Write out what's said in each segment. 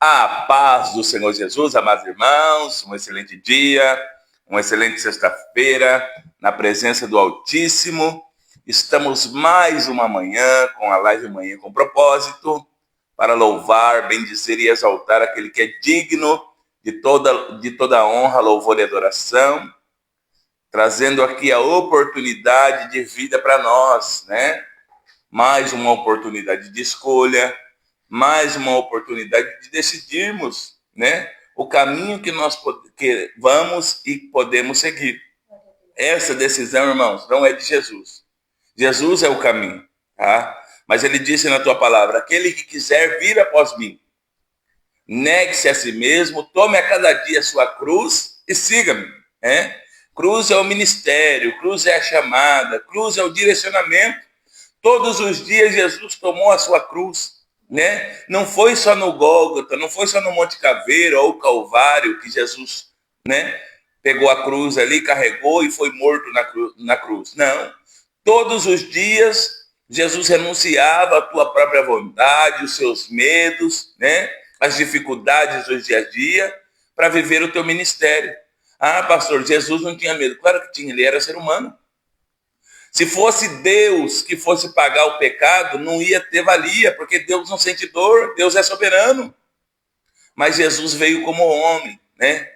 A paz do Senhor Jesus, amados irmãos, um excelente dia, uma excelente sexta-feira, na presença do Altíssimo. Estamos mais uma manhã com a live Manhã com Propósito, para louvar, bendizer e exaltar aquele que é digno de toda honra, louvor e adoração, trazendo aqui a oportunidade de vida para nós, né? Mais uma oportunidade de escolha, mais uma oportunidade de decidirmos, né, o caminho que nós vamos e podemos seguir. Essa decisão, irmãos, não é de Jesus. Jesus é o caminho, tá? Mas ele disse na tua palavra, aquele que quiser vir após mim, negue-se a si mesmo, tome a cada dia a sua cruz e siga-me, né? Cruz é o ministério, cruz é a chamada, cruz é o direcionamento. Todos os dias Jesus tomou a sua cruz, né? Não foi só no Gólgota, não foi só no Monte Caveira ou Calvário que Jesus, né, pegou a cruz ali, carregou e foi morto na cruz. Não. Todos os dias Jesus renunciava à tua própria vontade, os seus medos, né, as dificuldades do dia a dia, para viver o teu ministério. Ah, pastor, Jesus não tinha medo. Claro que tinha, ele era ser humano. Se fosse Deus que fosse pagar o pecado, não ia ter valia, porque Deus não sente dor, Deus é soberano. Mas Jesus veio como homem, né?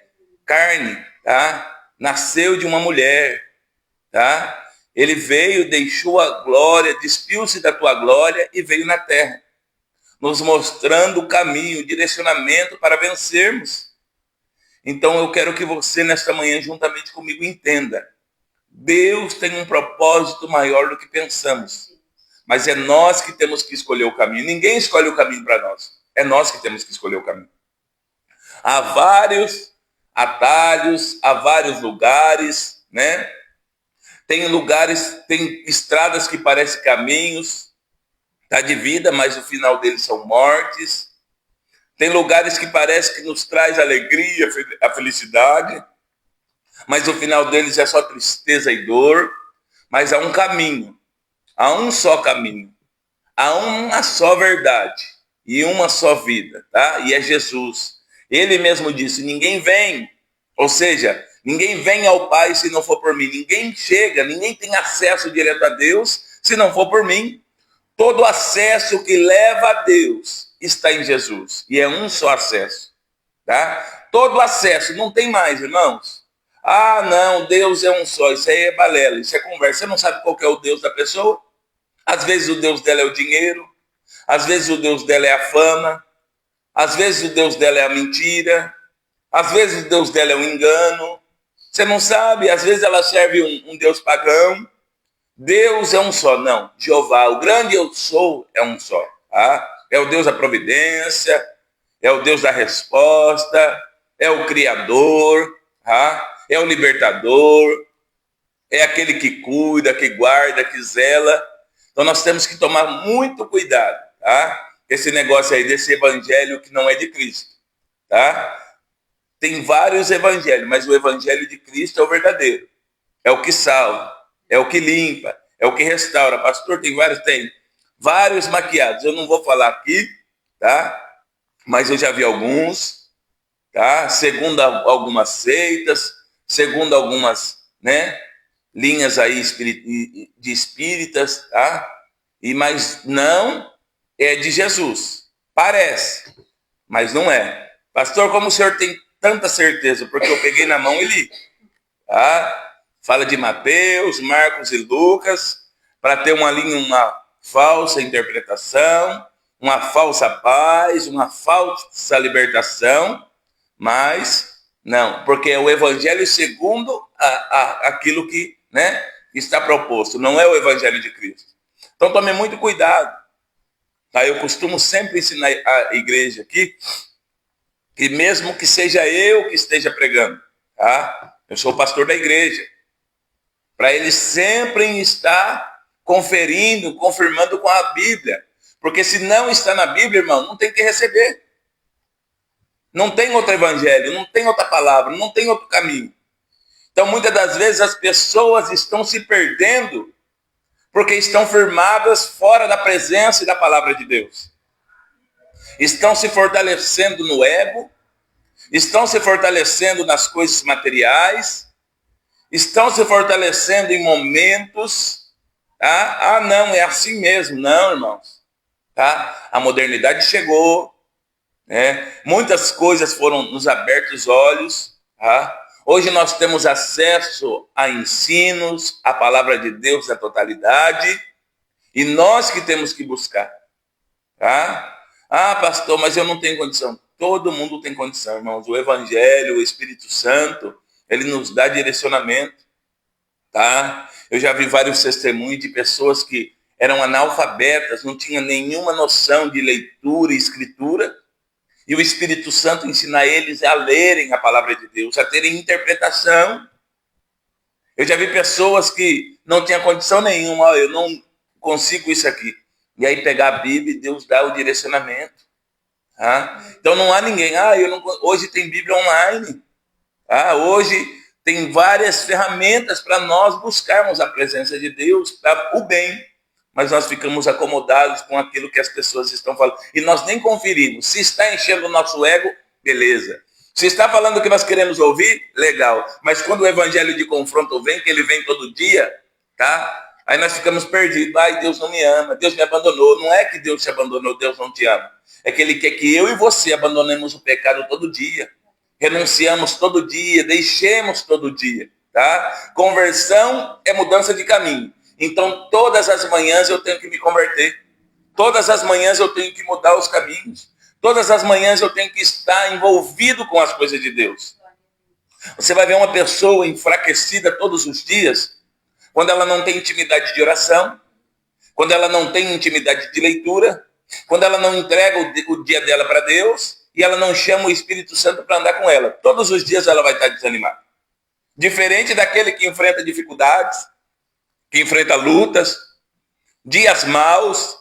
Carne, tá? Nasceu de uma mulher, tá? Ele veio, deixou a glória, despiu-se da tua glória e veio na terra, nos mostrando o caminho, o direcionamento para vencermos. Então eu quero que você nesta manhã, juntamente comigo, entenda. Deus tem um propósito maior do que pensamos. Mas é nós que temos que escolher o caminho. Ninguém escolhe o caminho para nós. É nós que temos que escolher o caminho. Há vários atalhos, há vários lugares, né? Tem lugares, tem estradas que parecem caminhos, tá, de vida, mas o final deles são mortes. Tem lugares que parece que nos traz alegria, a felicidade, mas o final deles é só tristeza e dor. Mas há um caminho, há um só caminho, há uma só verdade e uma só vida, tá? E é Jesus. Ele mesmo disse, ninguém vem, ou seja, ninguém vem ao Pai se não for por mim. Ninguém chega, ninguém tem acesso direto a Deus se não for por mim. Todo acesso que leva a Deus está em Jesus. E é um só acesso, tá? Todo acesso, não tem mais, irmãos. Ah, não, Deus é um só. Isso aí é balela, isso é conversa. Você não sabe qual que é o Deus da pessoa? Às vezes o Deus dela é o dinheiro. Às vezes o Deus dela é a fama. Às vezes o Deus dela é a mentira. Às vezes o Deus dela é o engano. Você não sabe, às vezes ela serve um Deus pagão. Deus é um só, não. Jeová, o grande eu sou, é um só. Tá? É o Deus da providência, é o Deus da resposta, é o Criador, tá? É o libertador, é aquele que cuida, que guarda, que zela. Então nós temos que tomar muito cuidado, tá? Esse negócio aí desse evangelho que não é de Cristo, tá? Tem vários evangelhos, mas o evangelho de Cristo é o verdadeiro. É o que salva, é o que limpa, é o que restaura. Pastor, tem vários maquiados. Eu não vou falar aqui, tá? Mas eu já vi alguns, tá? Segundo algumas seitas, segundo algumas, né, linhas aí de espíritas, tá? Mas não é de Jesus. Parece, mas não é. Pastor, como o senhor tem tanta certeza? Porque eu peguei na mão e li, tá? Fala de Mateus, Marcos e Lucas, para ter uma falsa interpretação, uma falsa paz, uma falsa libertação, mas não, porque é o evangelho segundo aquilo que, né, está proposto, não é o evangelho de Cristo. Então tome muito cuidado. Tá? Eu costumo sempre ensinar a igreja aqui, que mesmo que seja eu que esteja pregando, tá? Eu sou o pastor da igreja, para ele sempre estar conferindo, confirmando com a Bíblia, porque se não está na Bíblia, irmão, não tem que receber. Não tem outro evangelho, não tem outra palavra, não tem outro caminho. Então, muitas das vezes, as pessoas estão se perdendo porque estão firmadas fora da presença e da palavra de Deus. estão se fortalecendo no ego, estão se fortalecendo nas coisas materiais, estão se fortalecendo em momentos. Tá? Ah, não, é assim mesmo. Não, irmãos. Tá? A modernidade chegou, né? Muitas coisas foram nos abertos os olhos. Tá? Hoje nós temos acesso a ensinos, a palavra de Deus na totalidade, e nós que temos que buscar. Tá? Ah, pastor, mas eu não tenho condição. Todo mundo tem condição, irmãos. O Evangelho, o Espírito Santo, ele nos dá direcionamento. Tá? Eu já vi vários testemunhos de pessoas que eram analfabetas, não tinham nenhuma noção de leitura e escritura, e o Espírito Santo ensina eles a lerem a palavra de Deus, a terem interpretação. Eu já vi pessoas que não tinham condição nenhuma, eu não consigo isso aqui. E aí pegar a Bíblia e Deus dá o direcionamento. Tá? Então não há ninguém, hoje tem Bíblia online. Tá? Hoje tem várias ferramentas para nós buscarmos a presença de Deus para o bem. Mas nós ficamos acomodados com aquilo que as pessoas estão falando. E nós nem conferimos. Se está enchendo o nosso ego, beleza. Se está falando o que nós queremos ouvir, legal. Mas quando o evangelho de confronto vem, que ele vem todo dia, tá? Aí nós ficamos perdidos. Ai, Deus não me ama, Deus me abandonou. Não é que Deus te abandonou, Deus não te ama. É que ele quer que eu e você abandonemos o pecado todo dia. Renunciamos todo dia, deixemos todo dia. Tá? Conversão é mudança de caminho. Então, todas as manhãs eu tenho que me converter. Todas as manhãs eu tenho que mudar os caminhos. Todas as manhãs eu tenho que estar envolvido com as coisas de Deus. Você vai ver uma pessoa enfraquecida todos os dias, quando ela não tem intimidade de oração, quando ela não tem intimidade de leitura, quando ela não entrega o dia dela para Deus, e ela não chama o Espírito Santo para andar com ela. Todos os dias ela vai estar desanimada. Diferente daquele que enfrenta dificuldades, que enfrenta lutas, dias maus,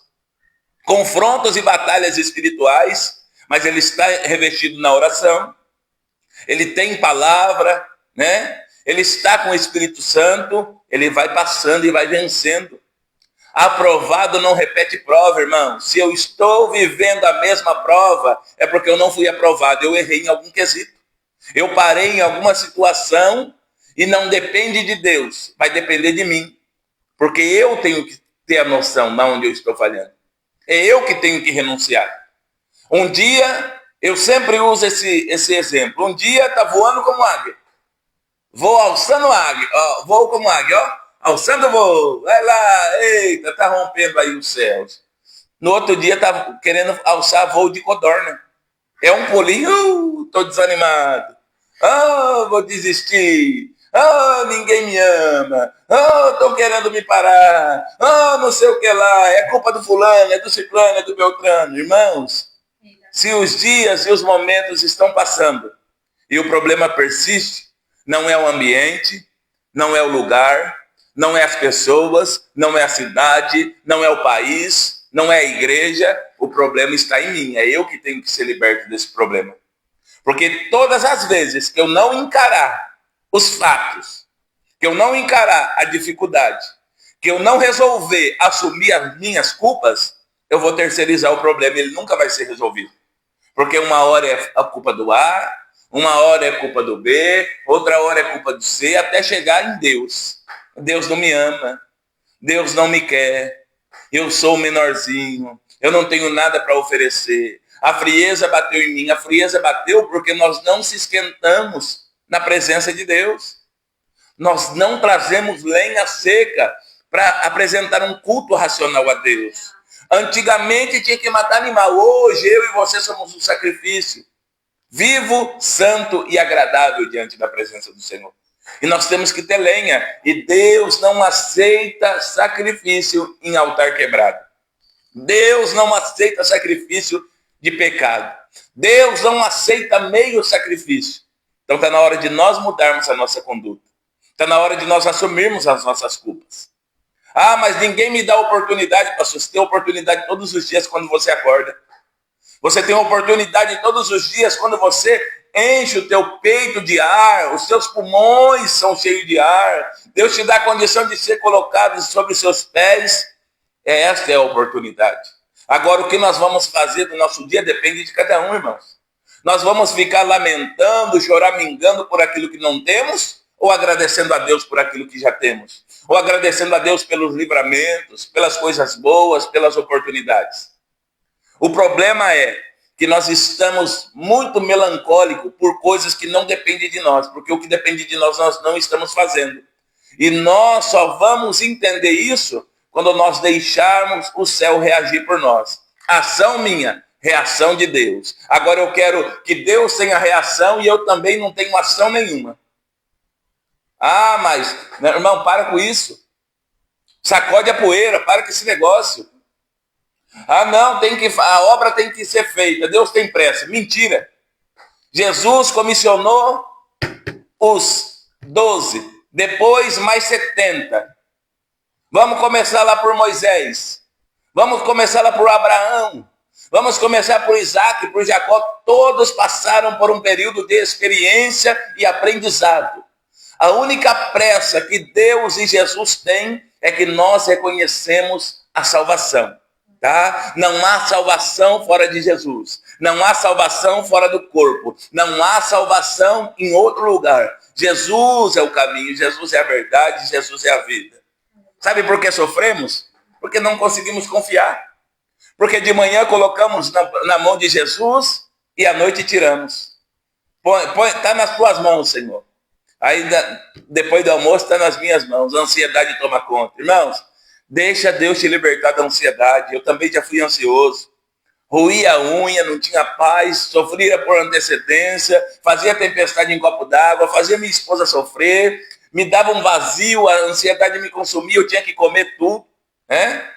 confrontos e batalhas espirituais, mas ele está revestido na oração, ele tem palavra, né? Ele está com o Espírito Santo, ele vai passando e vai vencendo. Aprovado não repete prova, irmão. Se eu estou vivendo a mesma prova, é porque eu não fui aprovado, eu errei em algum quesito. Eu parei em alguma situação e não depende de Deus, vai depender de mim. Porque eu tenho que ter a noção de onde eu estou falhando. É eu que tenho que renunciar. Um dia, eu sempre uso esse exemplo. Um dia está voando como águia. Vou alçando águia. Ó, voo como águia, ó. Alçando voo. Vai lá. Eita, está rompendo aí os céus. No outro dia, está querendo alçar voo de codorna. É um pulinho. Estou desanimado. Vou desistir. Ninguém me ama. Estão querendo me parar. Não sei o que lá. É culpa do fulano, é do ciclano, é do beltrano. Irmãos, se os dias e os momentos estão passando e o problema persiste, não é o ambiente, não é o lugar, não é as pessoas, não é a cidade, não é o país, não é a igreja. O problema está em mim. É eu que tenho que ser liberto desse problema. Porque todas as vezes que eu não encarar os fatos, que eu não encarar a dificuldade, que eu não resolver assumir as minhas culpas, eu vou terceirizar o problema, ele nunca vai ser resolvido. Porque uma hora é a culpa do A, uma hora é culpa do B, outra hora é culpa do C, até chegar em Deus. Deus não me ama, Deus não me quer, eu sou o menorzinho, eu não tenho nada para oferecer. A frieza bateu em mim, a frieza bateu porque nós não se esquentamos na presença de Deus. Nós não trazemos lenha seca para apresentar um culto racional a Deus. Antigamente tinha que matar animal. Hoje eu e você somos um sacrifício vivo, santo e agradável diante da presença do Senhor. E nós temos que ter lenha. E Deus não aceita sacrifício em altar quebrado. Deus não aceita sacrifício de pecado. Deus não aceita meio sacrifício. Então está na hora de nós mudarmos a nossa conduta. Está na hora de nós assumirmos as nossas culpas. Mas ninguém me dá oportunidade, pastor. Você tem oportunidade todos os dias quando você acorda. Você tem oportunidade todos os dias quando você enche o teu peito de ar, os seus pulmões são cheios de ar. Deus te dá a condição de ser colocado sobre os seus pés. Esta é a oportunidade. Agora, o que nós vamos fazer do nosso dia depende de cada um, irmãos. Nós vamos ficar lamentando, choramingando por aquilo que não temos, ou agradecendo a Deus por aquilo que já temos? Ou agradecendo a Deus pelos livramentos, pelas coisas boas, pelas oportunidades? O problema é que nós estamos muito melancólicos por coisas que não dependem de nós, porque o que depende de nós, nós não estamos fazendo. E nós só vamos entender isso quando nós deixarmos o céu reagir por nós. Ação minha, reação de Deus. Agora eu quero que Deus tenha reação e eu também não tenho ação nenhuma. Ah, mas, meu irmão, para com isso. Sacode a poeira, para com esse negócio. Ah, não, a obra tem que ser feita, Deus tem pressa. Mentira. Jesus comissionou os 12, depois mais 70. Vamos começar lá por Moisés. Vamos começar lá por Abraão. Vamos começar por Isaac, por Jacó. Todos passaram por um período de experiência e aprendizado. A única pressa que Deus e Jesus têm é que nós reconhecemos a salvação. Tá? Não há salvação fora de Jesus. Não há salvação fora do corpo. Não há salvação em outro lugar. Jesus é o caminho, Jesus é a verdade, Jesus é a vida. Sabe por que sofremos? Porque não conseguimos confiar. Porque de manhã colocamos na mão de Jesus e à noite tiramos. Está nas tuas mãos, Senhor. Aí depois do almoço está nas minhas mãos. A ansiedade toma conta. Irmãos, deixa Deus te libertar da ansiedade. Eu também já fui ansioso. Roía a unha, não tinha paz, sofria por antecedência, fazia tempestade em copo d'água, fazia minha esposa sofrer, me dava um vazio, a ansiedade me consumia, eu tinha que comer tudo. Né?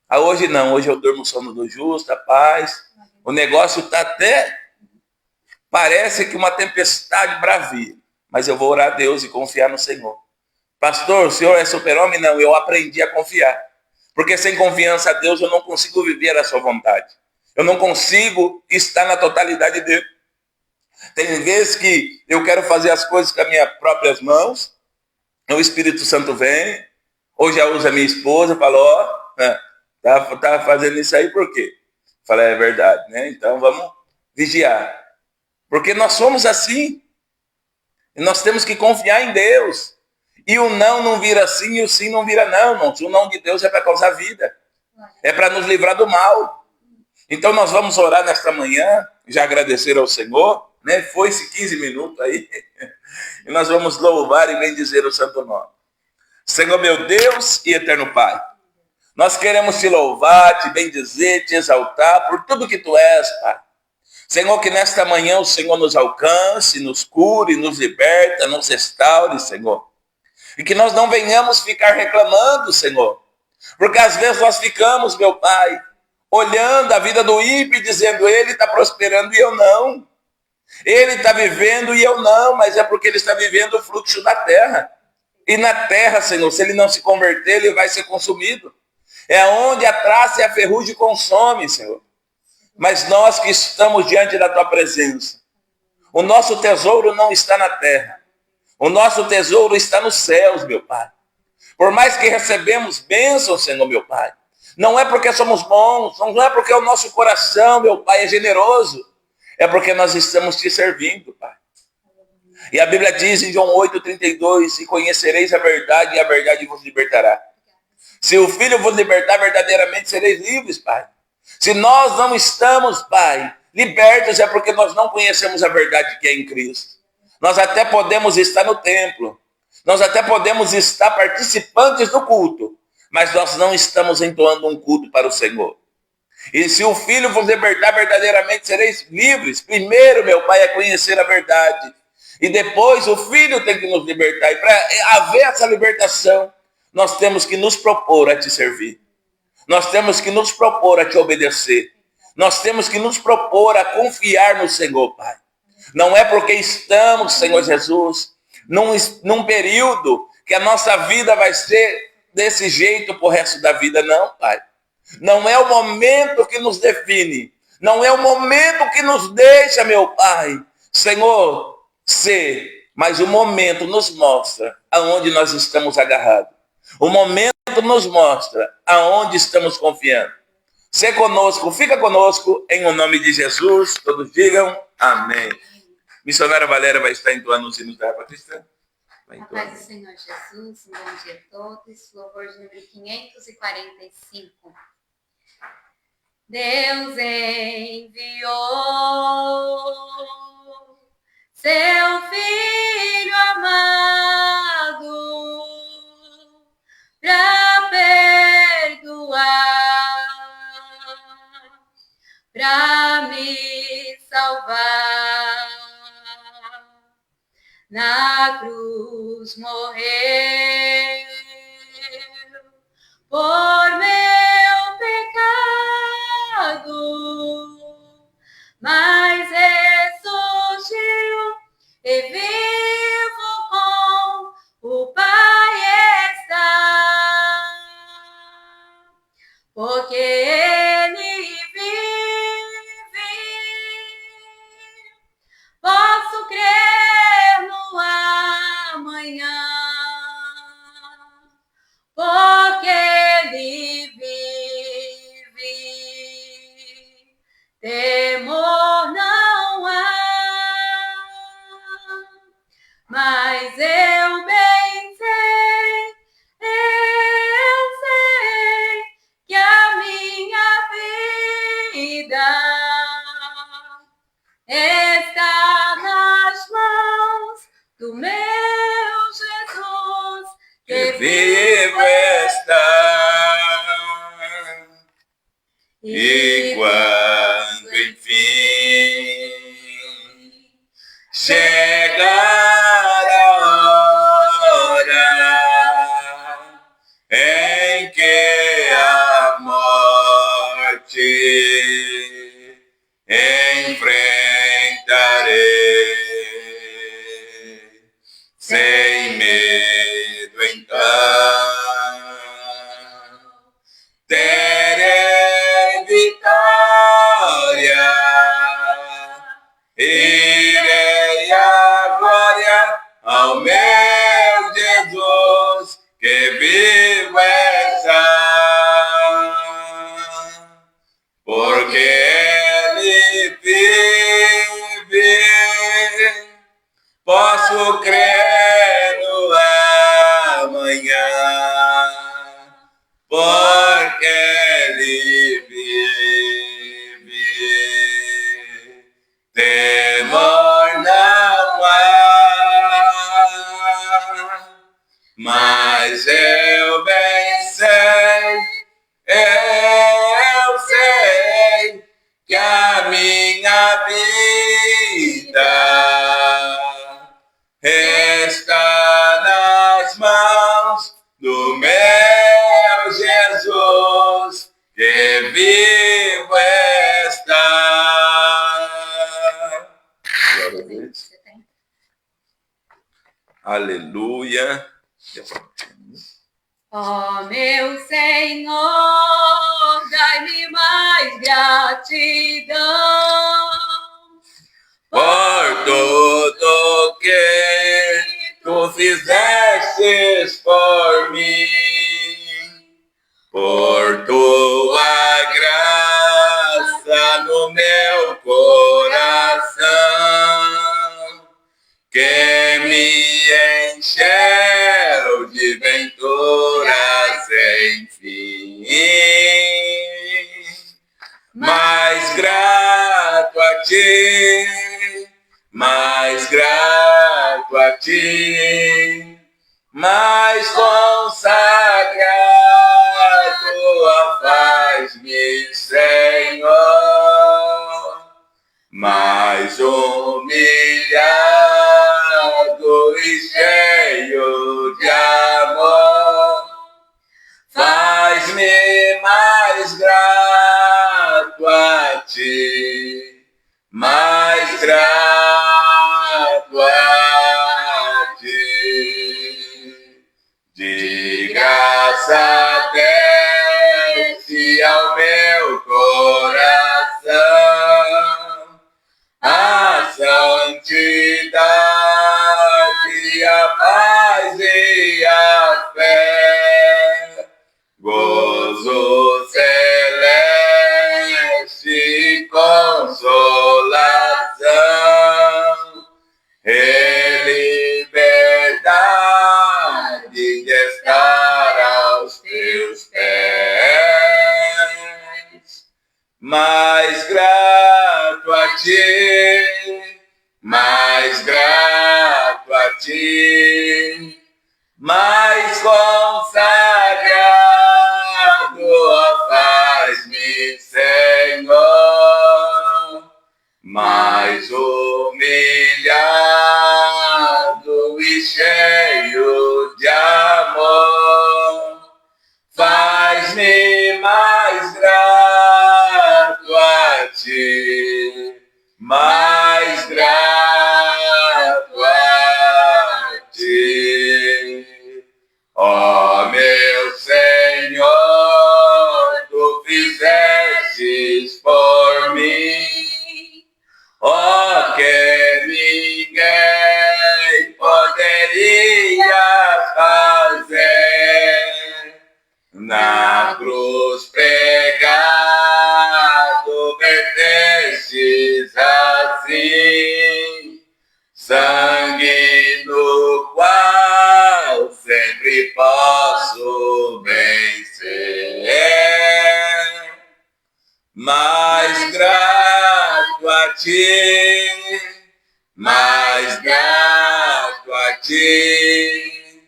Ah, hoje não, hoje eu durmo o sono do justo, a paz. O negócio está até, parece que uma tempestade bravia. Mas eu vou orar a Deus e confiar no Senhor. Pastor, o senhor é super-homem? Não, eu aprendi a confiar. Porque sem confiança a Deus eu não consigo viver a sua vontade. Eu não consigo estar na totalidade dele. Tem vezes que eu quero fazer as coisas com as minhas próprias mãos, o Espírito Santo vem, ou já usa a minha esposa, fala, tá fazendo isso aí por quê? Fala, é verdade, né? Então vamos vigiar. Porque nós somos assim. E nós temos que confiar em Deus. E o não vira sim e o sim não vira não, irmãos. O não de Deus é para causar vida. É para nos livrar do mal. Então nós vamos orar nesta manhã, já agradecer ao Senhor, né? Foi-se 15 minutos aí. E nós vamos louvar e bendizer o santo nome. Senhor meu Deus e eterno Pai, nós queremos te louvar, te bendizer, te exaltar por tudo que tu és, Pai. Senhor, que nesta manhã o Senhor nos alcance, nos cure, nos liberta, nos restaure, Senhor. E que nós não venhamos ficar reclamando, Senhor. Porque às vezes nós ficamos, meu Pai, olhando a vida do ímpio e dizendo, ele está prosperando e eu não. Ele está vivendo e eu não, mas é porque ele está vivendo o fluxo da terra. E na terra, Senhor, se ele não se converter, ele vai ser consumido. É onde a traça e a ferrugem consome, Senhor. Mas nós que estamos diante da tua presença, o nosso tesouro não está na terra. O nosso tesouro está nos céus, meu Pai. Por mais que recebemos bênçãos, Senhor, meu Pai, não é porque somos bons, não é porque o nosso coração, meu Pai, é generoso. É porque nós estamos te servindo, Pai. E a Bíblia diz em João 8,32, e conhecereis a verdade e a verdade vos libertará. Se o Filho vos libertar, verdadeiramente sereis livres, Pai. Se nós não estamos, Pai, libertos, é porque nós não conhecemos a verdade que é em Cristo. Nós até podemos estar no templo, nós até podemos estar participantes do culto, mas nós não estamos entoando um culto para o Senhor. E se o Filho vos libertar, verdadeiramente sereis livres. Primeiro, meu Pai, é conhecer a verdade. E depois o Filho tem que nos libertar. E para haver essa libertação, nós temos que nos propor a te servir. Nós temos que nos propor a te obedecer. Nós temos que nos propor a confiar no Senhor, Pai. Não é porque estamos, Senhor Jesus, num período que a nossa vida vai ser desse jeito pro resto da vida, não, Pai. Não é o momento que nos define. Não é o momento que nos deixa, meu Pai, Senhor, ser. Mas o momento nos mostra aonde nós estamos agarrados. O momento nos mostra aonde estamos confiando. ser conosco, fica conosco, em o nome de Jesus. Todos digam amém. Missionária Valéria vai estar entoando os hinos da harpa cristã. A paz do Senhor Jesus, um bom dia a todos. Louvor de número 545. Deus enviou seu Filho amado para perdoar, para me salvar. Na cruz morreu por meu pecado, mas ressurgiu e vivo com o Pai está, porque Ele vive. Posso crer no amanhã, porque Ele vive. Temor não há, mas eu bem sei que a minha vida está nas mãos do meu Jesus, Que vivo está. E quando enfim chegar a hora em que a morte enfrentarei, sem medo então terei vitória, irei a glória ao meu Jesus, que vivo está, porque Ele vive. Posso crer no amanhã, porque Ele vive. Temor não há, mas eu bem sei, eu sei que a minha vida está nas mãos do meu Jesus, que vivo está. Glória a Deus. Aleluia. Ó meu Senhor, dai-me mais gratidão por tudo que tu fizestes por mim, por tua graça no meu coração, que me encheu de ventura sem fim. Mais grato a ti, mais grato a ti, mais consagrado faz-me, Senhor, mais humilhado e cheio de amor, faz-me mais grato a ti, mais grato a ti. De graça desce ao meu coração a santidade, a paz e a fé, gozo celeste ti, mais grato a ti, mais consagrado, ó, faz-me, Senhor, mais humilhado e cheio de amor. Faz-me mais grato a ti, mais grato a ti. Ó meu Senhor, tu fizestes por mim, ó, que ninguém poderia fazer. Na cruz pregado, vertestes assim, sangue no qual sempre posso vencer. Mais grato a ti, mais grato a ti,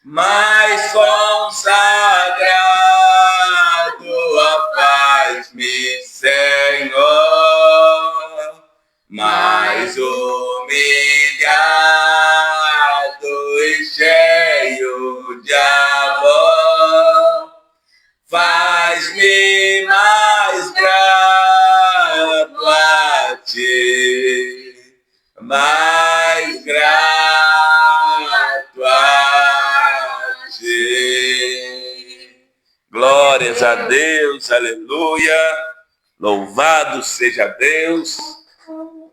mais consagrado, ó, faz-me, Senhor, mais humilhado e cheio de amor. Faz-me mais grato a ti, mais grato a ti. Glórias a Deus, aleluia. Louvado seja Deus.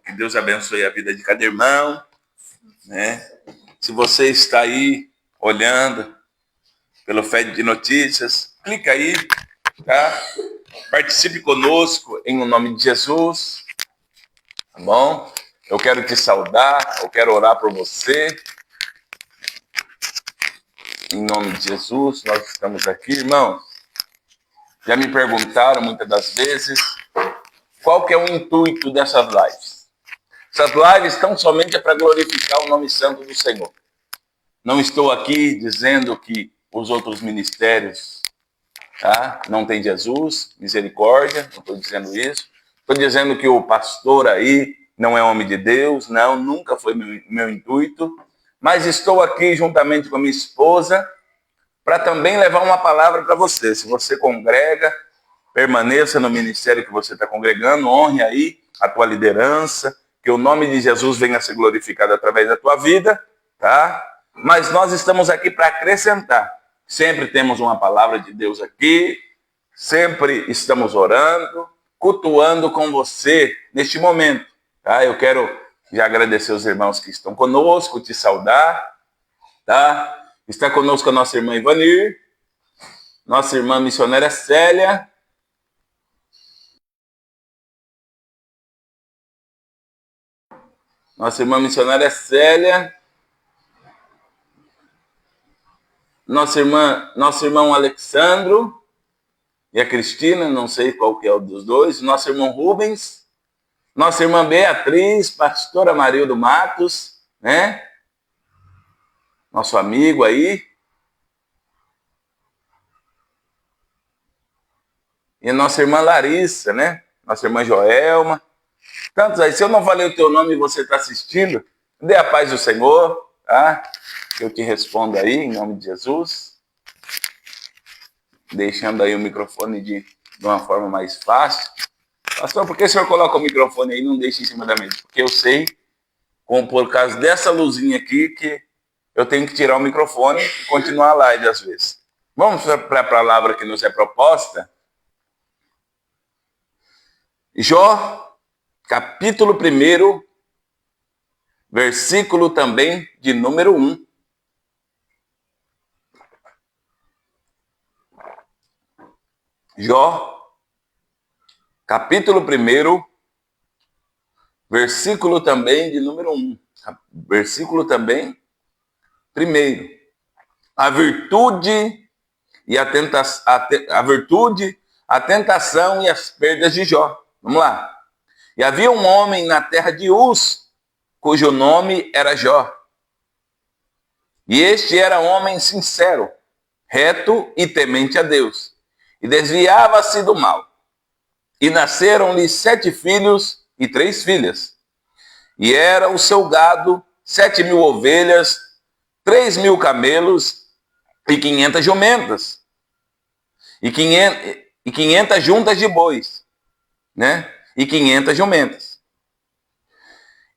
Que Deus abençoe a vida de cada irmão, né? Se você está aí olhando pelo Fed de Notícias, clica aí, tá? Participe conosco em nome de Jesus, tá bom? Eu quero te saudar, eu quero orar por você. Em nome de Jesus, nós estamos aqui, irmãos. Já me perguntaram muitas das vezes qual que é o intuito dessas lives. Essas lives tão somente para glorificar o nome santo do Senhor. Não estou aqui dizendo que os outros ministérios, tá, não tem Jesus, misericórdia, não estou dizendo isso. Estou dizendo que o pastor aí não é homem de Deus, não, nunca foi meu intuito. Mas estou aqui juntamente com a minha esposa para também levar uma palavra para você. Se você congrega, permaneça no ministério que você está congregando, honre aí a tua liderança, que o nome de Jesus venha a ser glorificado através da tua vida, tá? Mas nós estamos aqui para acrescentar. Sempre temos uma palavra de Deus aqui, sempre estamos orando, cultuando com você neste momento, tá? Eu quero já agradecer os irmãos que estão conosco, te saudar, tá? Está conosco a nossa irmã Ivanir, nossa irmã missionária Célia, nossa irmã missionária Célia, nosso irmão Alexandro e a Cristina, não sei qual que é o dos dois, nosso irmão Rubens, nossa irmã Beatriz, pastora Marildo Matos, né? Nosso amigo aí. E a nossa irmã Larissa, né? Nossa irmã Joelma. Tantos aí, se eu não falei o teu nome e você está assistindo, dê a paz do Senhor, tá? Eu te respondo aí, em nome de Jesus. Deixando aí o microfone de uma forma mais fácil. Pastor, por que o senhor coloca o microfone aí e não deixa em cima da mesa? Porque eu sei, como por causa dessa luzinha aqui, que eu tenho que tirar o microfone e continuar a live às vezes. Vamos para a palavra que nos é proposta? Jó, capítulo 1, versículo também de número 1. Jó, capítulo 1, versículo também de número 1. Versículo também, 1. A virtude e a tentação e as perdas de Jó. Vamos lá. E havia um homem na terra de Uz, cujo nome era Jó. E este era homem sincero, reto e temente a Deus, e desviava-se do mal. E nasceram-lhe 7 filhos e 3 filhas. E era o seu gado 7.000 ovelhas, 3.000 camelos e 500 jumentas. E 500 juntas de bois, né? E 500 jumentas.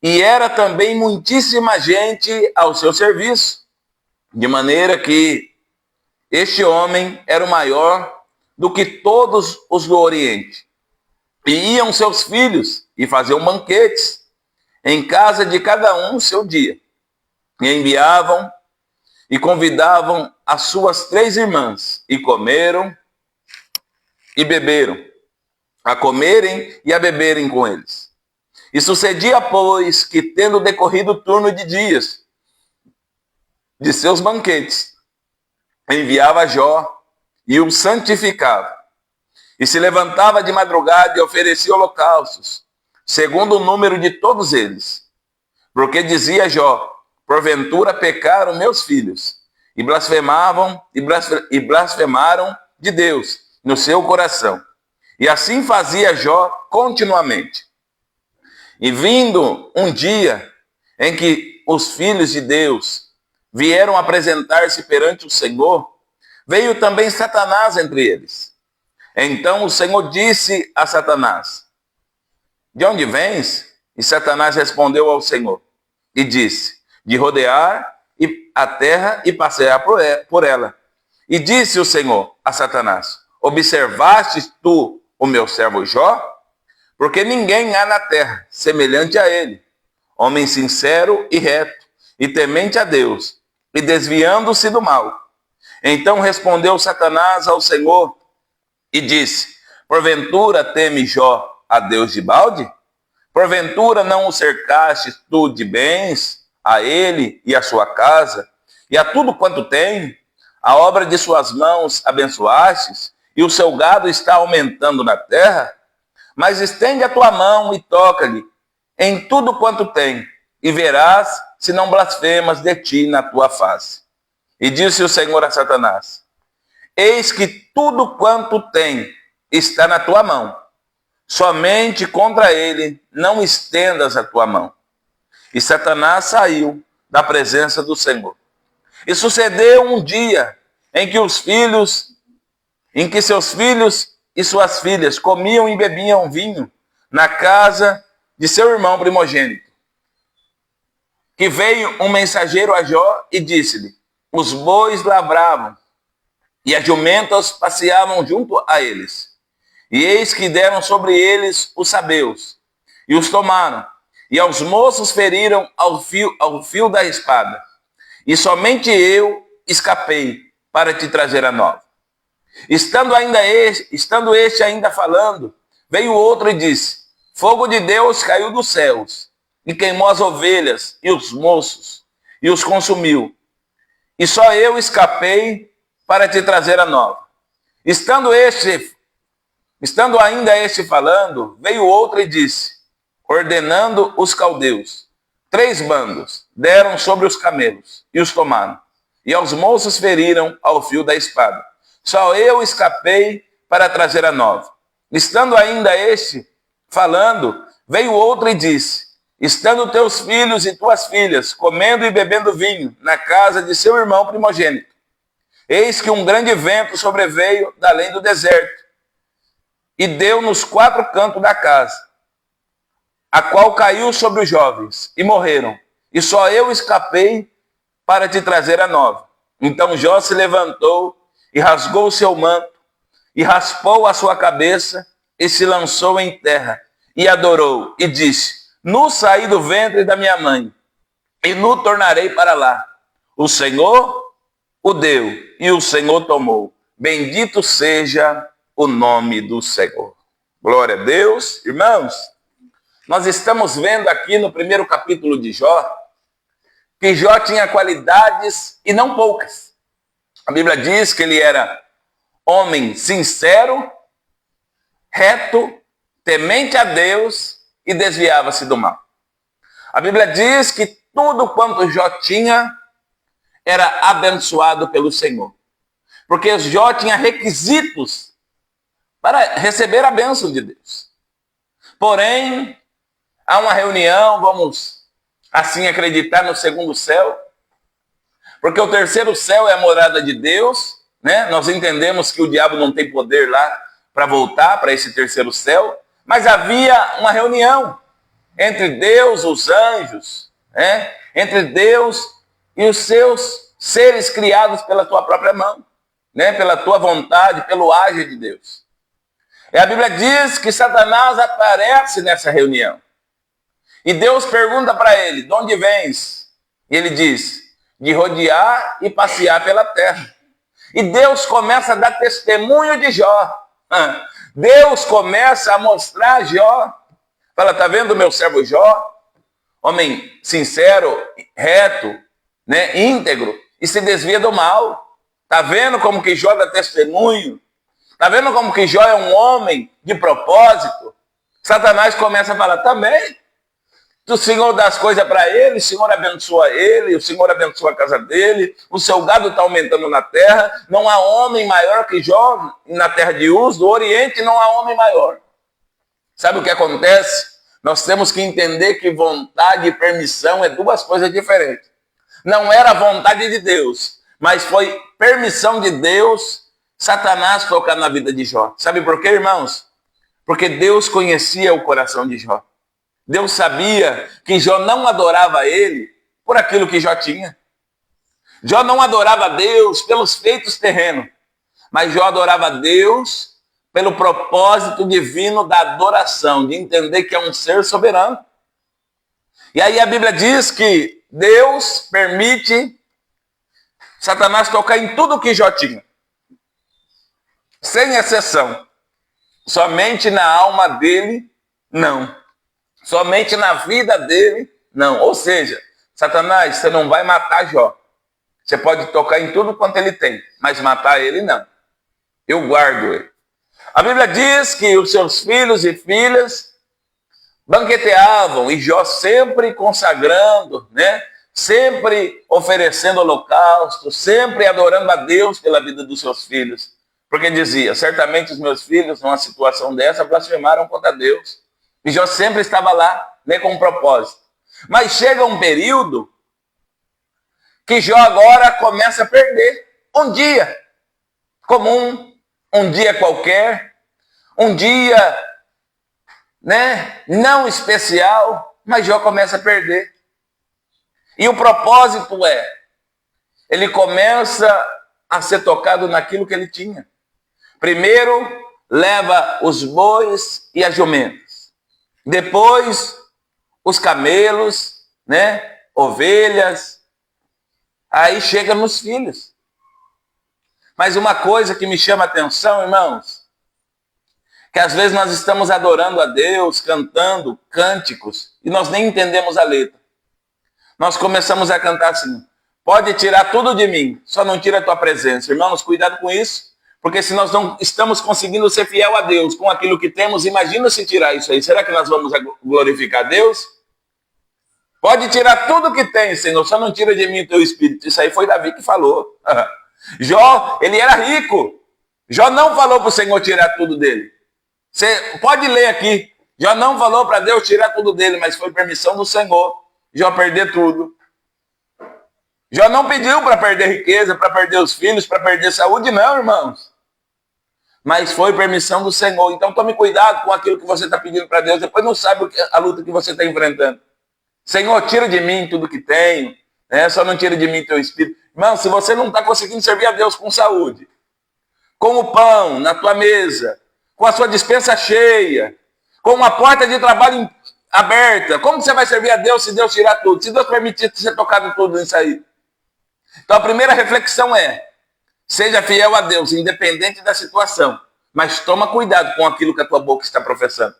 E era também muitíssima gente ao seu serviço, de maneira que este homem era o maior do que todos os do Oriente. E iam seus filhos e faziam banquetes em casa de cada um seu dia. E enviavam e convidavam as suas 3 irmãs, e comeram e beberam, a comerem e a beberem com eles. E sucedia, pois, que tendo decorrido o turno de dias de seus banquetes, enviava Jó e o santificava. E se levantava de madrugada e oferecia holocaustos, segundo o número de todos eles. Porque dizia Jó: porventura pecaram meus filhos, e blasfemaram de Deus no seu coração. E assim fazia Jó continuamente. E vindo um dia em que os filhos de Deus vieram apresentar-se perante o Senhor, veio também Satanás entre eles. Então o Senhor disse a Satanás: de onde vens? E Satanás respondeu ao Senhor e disse: de rodear a terra e passear por ela. E disse o Senhor a Satanás: observastes tu o meu servo Jó? Porque ninguém há na terra semelhante a ele, homem sincero e reto, e temente a Deus, e desviando-se do mal. Então respondeu Satanás ao Senhor e disse: porventura teme Jó a Deus de balde? Porventura não o cercaste tu de bens, a ele e a sua casa, e a tudo quanto tem? A obra de suas mãos abençoastes, e o seu gado está aumentando na terra? Mas estende a tua mão e toca-lhe em tudo quanto tem, e verás se não blasfemas de ti na tua face. E disse o Senhor a Satanás: eis que tudo quanto tem está na tua mão, somente contra ele não estendas a tua mão. E Satanás saiu da presença do Senhor. E sucedeu um dia em que seus filhos e suas filhas comiam e bebiam vinho na casa de seu irmão primogênito. Que veio um mensageiro a Jó e disse-lhe: os bois lavravam e as jumentas passeavam junto a eles. E eis que deram sobre eles os sabeus, e os tomaram, e aos moços feriram ao fio da espada. E somente eu escapei para te trazer a nova. Estando este ainda falando, veio outro e disse: fogo de Deus caiu dos céus, e queimou as ovelhas e os moços, e os consumiu. E só eu escapei para te trazer a nova. Estando ainda este falando, veio outro e disse, ordenando os caldeus: 3 bandos deram sobre os camelos e os tomaram, e aos moços feriram ao fio da espada. Só eu escapei para trazer a nova. Estando ainda este falando, veio outro e disse: estando teus filhos e tuas filhas comendo e bebendo vinho na casa de seu irmão primogênito, eis que um grande vento sobreveio da além do deserto, e deu nos 4 cantos da casa, a qual caiu sobre os jovens, e morreram. E só eu escapei para te trazer a nova. Então Jó se levantou, e rasgou o seu manto, e raspou a sua cabeça, e se lançou em terra, e adorou, e disse: nu saí do ventre da minha mãe, e nu tornarei para lá. O Senhor o deu, e o Senhor tomou. Bendito seja o nome do Senhor. Glória a Deus. Irmãos, nós estamos vendo aqui no primeiro capítulo de Jó, que Jó tinha qualidades e não poucas. A Bíblia diz que ele era homem sincero, reto, temente a Deus e desviava-se do mal. A Bíblia diz que tudo quanto Jó tinha era abençoado pelo Senhor. Porque Jó tinha requisitos para receber a bênção de Deus. Porém, há uma reunião, vamos assim acreditar, no segundo céu, porque o terceiro céu é a morada de Deus, né? Nós entendemos que o diabo não tem poder lá para voltar para esse terceiro céu, mas havia uma reunião entre Deus, os anjos, né? Entre Deus e os seus seres criados pela tua própria mão, né? Pela tua vontade, pelo agir de Deus. E a Bíblia diz que Satanás aparece nessa reunião. E Deus pergunta para ele, de onde vens? E ele diz, de rodear e passear pela terra. E Deus começa a dar testemunho de Jó. Deus começa a mostrar a Jó. Fala, tá vendo o meu servo Jó? Homem sincero, reto, né, íntegro, e se desvia do mal. Tá vendo como que Jó dá testemunho? Tá vendo como que Jó é um homem de propósito? Satanás começa a falar, também. O Senhor dá as coisas para ele, o Senhor abençoa ele, o Senhor abençoa a casa dele, o seu gado está aumentando na terra, não há homem maior que Jó na terra de Uz, do Oriente não há homem maior. Sabe o que acontece? Nós temos que entender que vontade e permissão é duas coisas diferentes. Não era a vontade de Deus, mas foi permissão de Deus Satanás tocar na vida de Jó. Sabe por quê, irmãos? Porque Deus conhecia o coração de Jó. Deus sabia que Jó não adorava ele por aquilo que Jó tinha. Jó não adorava a Deus pelos feitos terrenos, mas Jó adorava a Deus pelo propósito divino da adoração, de entender que é um ser soberano. E aí a Bíblia diz que Deus permite Satanás tocar em tudo que Jó tinha, sem exceção. Somente na alma dele, não. Somente na vida dele, não. Ou seja, Satanás, você não vai matar Jó. Você pode tocar em tudo quanto ele tem, mas matar ele, não. Eu guardo ele. A Bíblia diz que os seus filhos e filhas banqueteavam, e Jó sempre consagrando, né? Sempre oferecendo holocausto, sempre adorando a Deus pela vida dos seus filhos. Porque dizia, certamente os meus filhos, numa situação dessa, blasfemaram contra Deus. E Jó sempre estava lá, né, com um propósito. Mas chega um período que Jó agora começa a perder. Um dia comum, um dia qualquer, um dia, né, não especial, mas Jó começa a perder. E o propósito é, ele começa a ser tocado naquilo que ele tinha. Primeiro, leva os bois e as jumentas. Depois, os camelos, né? Ovelhas. Aí chega nos filhos. Mas uma coisa que me chama a atenção, irmãos, que às vezes nós estamos adorando a Deus, cantando cânticos, e nós nem entendemos a letra. Nós começamos a cantar assim, pode tirar tudo de mim, só não tira a tua presença. Irmãos, cuidado com isso. Porque se nós não estamos conseguindo ser fiel a Deus com aquilo que temos, imagina se tirar isso aí. Será que nós vamos glorificar a Deus? Pode tirar tudo que tem, Senhor, só não tira de mim o teu espírito. Isso aí foi Davi que falou. Jó, ele era rico. Jó não falou para o Senhor tirar tudo dele. Você pode ler aqui. Jó não falou para Deus tirar tudo dele, mas foi permissão do Senhor. Jó perder tudo. Jó não pediu para perder riqueza, para perder os filhos, para perder saúde, não, irmãos. Mas foi permissão do Senhor. Então tome cuidado com aquilo que você está pedindo para Deus. Depois não sabe a luta que você está enfrentando. Senhor, tira de mim tudo que tenho. Né? Só não tira de mim teu espírito. Irmão, se você não está conseguindo servir a Deus com saúde, com o pão na tua mesa, com a sua despensa cheia, com uma porta de trabalho aberta, como você vai servir a Deus se Deus tirar tudo? Se Deus permitir ser tocado tudo nisso aí? Então a primeira reflexão é, seja fiel a Deus, independente da situação, mas toma cuidado com aquilo que a tua boca está professando.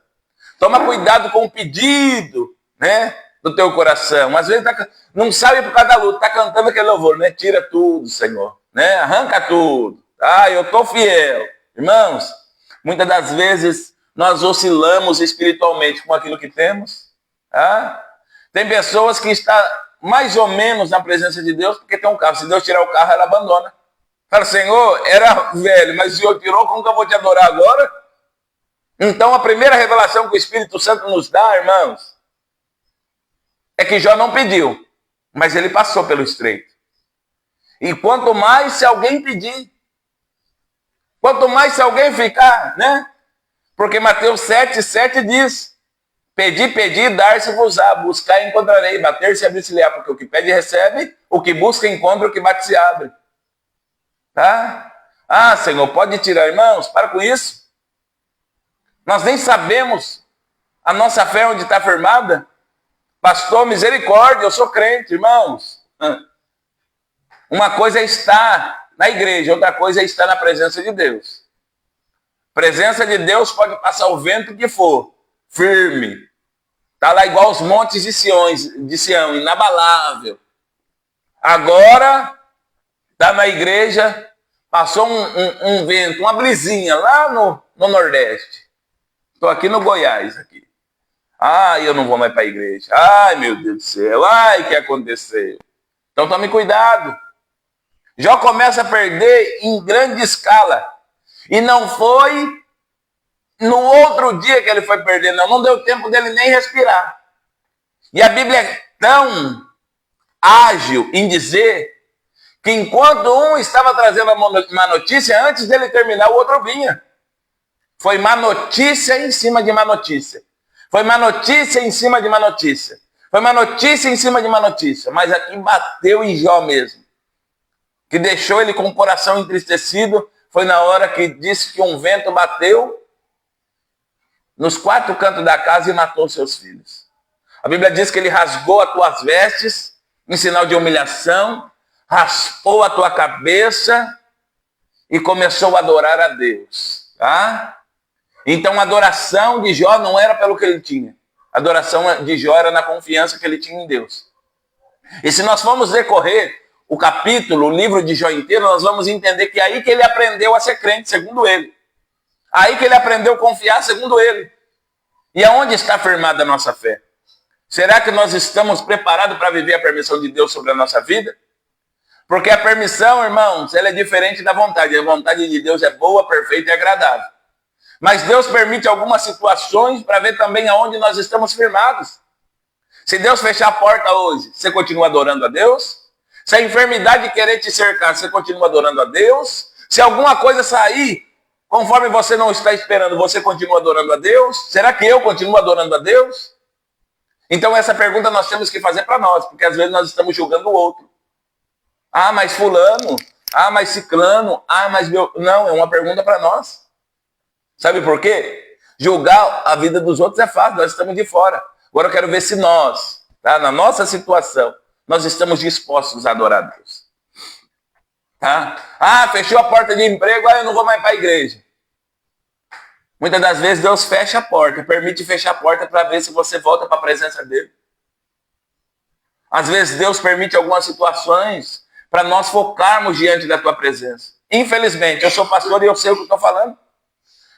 Toma cuidado com o pedido, né, do teu coração. Às vezes não sabe por causa da luta, está cantando aquele louvor, né? Tira tudo, Senhor, né? Arranca tudo. Ah, eu estou fiel. Irmãos, muitas das vezes nós oscilamos espiritualmente com aquilo que temos. Tá? Tem pessoas que estão mais ou menos na presença de Deus porque tem um carro. Se Deus tirar o carro, ela abandona. Fala, Senhor, era velho, mas o Senhor tirou, como que eu vou te adorar agora? Então, a primeira revelação que o Espírito Santo nos dá, irmãos, é que Jó não pediu, mas ele passou pelo estreito. E quanto mais se alguém pedir, quanto mais se alguém ficar, né? Porque Mateus 7,7 diz, pedi, pedi, dar-se-vos-á, buscar e encontrarei, bater-se e abrir-se-lhe-á, porque o que pede recebe, o que busca encontra, o que bate se abre. Tá? Ah, Senhor, pode tirar, irmãos, para com isso. Nós nem sabemos a nossa fé onde está firmada. Pastor, misericórdia, eu sou crente, irmãos. Uma coisa é estar na igreja, outra coisa é estar na presença de Deus. Presença de Deus pode passar o vento que for, firme. Está lá igual os montes de Sião, inabalável. Agora, está na igreja, passou um vento, uma brisinha lá no Nordeste. Estou aqui no Goiás, aqui. Ai, eu não vou mais para a igreja. Ai, meu Deus do céu. Ai, o que aconteceu? Então tome cuidado. Jó começa a perder em grande escala. E não foi no outro dia que ele foi perder, não. Não deu tempo dele nem respirar. E a Bíblia é tão ágil em dizer que enquanto um estava trazendo uma notícia, antes dele terminar, o outro vinha. Foi má notícia em cima de má notícia. Foi má notícia em cima de má notícia. Foi má notícia em cima de má notícia. Mas aqui bateu em Jó mesmo. Que deixou ele com o coração entristecido. Foi na hora que disse que um vento bateu nos 4 cantos da casa e matou seus filhos. A Bíblia diz que ele rasgou as tuas vestes em sinal de humilhação. Raspou a tua cabeça e começou a adorar a Deus. Tá? Então a adoração de Jó não era pelo que ele tinha. A adoração de Jó era na confiança que ele tinha em Deus. E se nós formos decorrer o capítulo, o livro de Jó inteiro, nós vamos entender que é aí que ele aprendeu a ser crente, segundo ele. Aí que ele aprendeu a confiar, segundo ele. E aonde está firmada a nossa fé? Será que nós estamos preparados para viver a permissão de Deus sobre a nossa vida? Porque a permissão, irmãos, ela é diferente da vontade. A vontade de Deus é boa, perfeita e agradável. Mas Deus permite algumas situações para ver também aonde nós estamos firmados. Se Deus fechar a porta hoje, você continua adorando a Deus? Se a enfermidade querer te cercar, você continua adorando a Deus? Se alguma coisa sair, conforme você não está esperando, você continua adorando a Deus? Será que eu continuo adorando a Deus? Então essa pergunta nós temos que fazer para nós, porque às vezes nós estamos julgando o outro. Ah, mas fulano, ah, mas ciclano, ah, mas meu... Não, é uma pergunta para nós. Sabe por quê? Julgar a vida dos outros é fácil, nós estamos de fora. Agora eu quero ver se nós, tá, na nossa situação, nós estamos dispostos a adorar a Deus. Tá? Ah, fechou a porta de emprego, eu não vou mais para a igreja. Muitas das vezes Deus fecha a porta, permite fechar a porta para ver se você volta para a presença dele. Às vezes Deus permite algumas situações para nós focarmos diante da tua presença. Infelizmente, eu sou pastor e eu sei o que estou falando.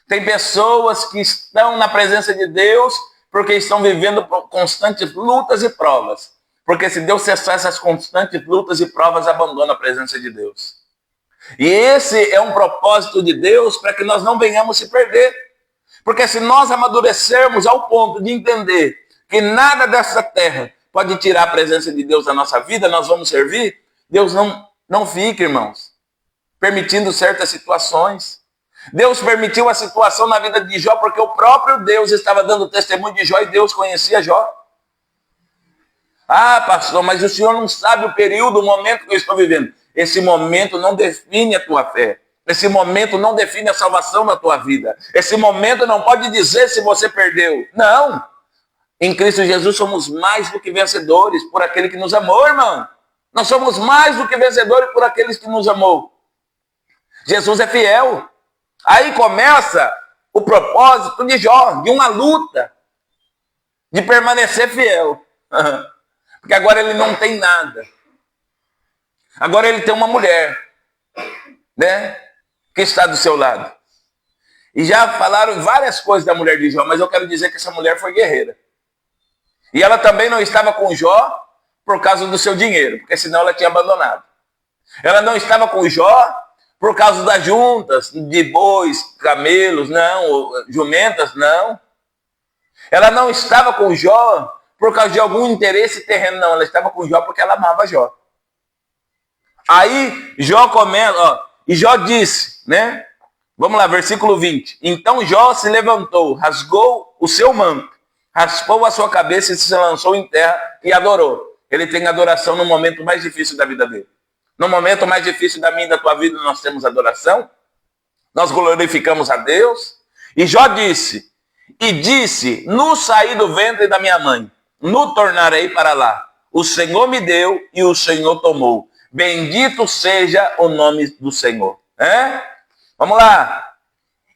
Tem pessoas que estão na presença de Deus porque estão vivendo constantes lutas e provas. Porque se Deus cessar essas constantes lutas e provas, abandona a presença de Deus. E esse é um propósito de Deus para que nós não venhamos se perder. Porque se nós amadurecermos ao ponto de entender que nada dessa terra pode tirar a presença de Deus da nossa vida, nós vamos servir, Deus não fica, irmãos, permitindo certas situações. Deus permitiu a situação na vida de Jó porque o próprio Deus estava dando testemunho de Jó e Deus conhecia Jó. Ah, pastor, mas o senhor não sabe o período, o momento que eu estou vivendo. Esse momento não define a tua fé. Esse momento não define a salvação da tua vida. Esse momento não pode dizer se você perdeu. Não. Em Cristo Jesus somos mais do que vencedores por aquele que nos amou, irmão. Nós somos mais do que vencedores por aqueles que nos amou. Jesus é fiel. Aí começa o propósito de Jó, de uma luta, de permanecer fiel. Porque agora ele não tem nada. Agora ele tem uma mulher, né, que está do seu lado. E já falaram várias coisas da mulher de Jó, mas eu quero dizer que essa mulher foi guerreira. E ela também não estava com Jó por causa do seu dinheiro, porque senão ela tinha abandonado. Ela não estava com Jó por causa das juntas de bois, camelos, não, jumentas, não. Ela não estava com Jó por causa de algum interesse terreno, não. Ela estava com Jó porque ela amava Jó. Aí Jó começa, ó, e Jó disse, né? Vamos lá, versículo 20. Então Jó se levantou, rasgou o seu manto, raspou a sua cabeça e se lançou em terra e adorou. Ele tem adoração no momento mais difícil da vida dele. No momento mais difícil da minha e da tua vida, nós temos adoração. Nós glorificamos a Deus. E Jó disse, no saí do ventre da minha mãe, no tornarei para lá. O Senhor me deu e o Senhor tomou. Bendito seja o nome do Senhor. Vamos lá.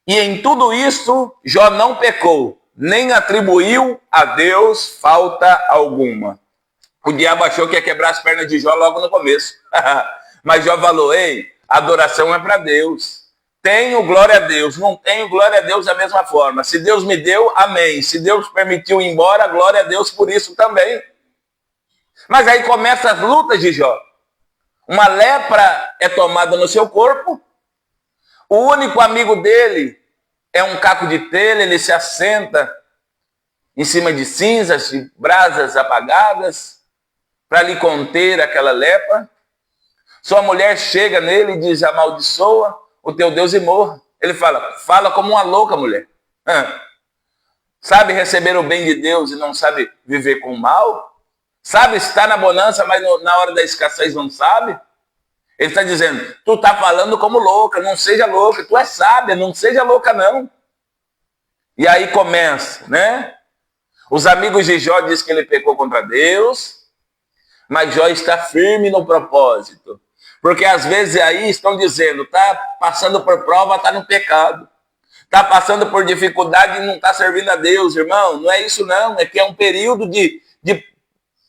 E em tudo isso, Jó não pecou, nem atribuiu a Deus falta alguma. O diabo achou que ia quebrar as pernas de Jó logo no começo. Mas Jó falou, ei, adoração é para Deus. Tenho glória a Deus, não tenho glória a Deus da mesma forma. Se Deus me deu, amém. Se Deus permitiu ir embora, glória a Deus por isso também. Mas aí começam as lutas de Jó. Uma lepra é tomada no seu corpo. O único amigo dele é um caco de telha, ele se assenta em cima de cinzas, de brasas apagadas, para lhe conter aquela lepra. Sua mulher chega nele e diz, amaldiçoa o teu Deus e morra. Ele fala como uma louca mulher. Sabe receber o bem de Deus e não sabe viver com o mal? Sabe estar na bonança, mas na hora da escassez não sabe? Ele está dizendo, tu está falando como louca, não seja louca. Tu é sábia, não seja louca não. E aí começa, né? Os amigos de Jó dizem que ele pecou contra Deus, mas Jó está firme no propósito. Porque às vezes aí estão dizendo, está passando por prova, está no pecado. Está passando por dificuldade e não está servindo a Deus, irmão. Não é isso não, é que é um período de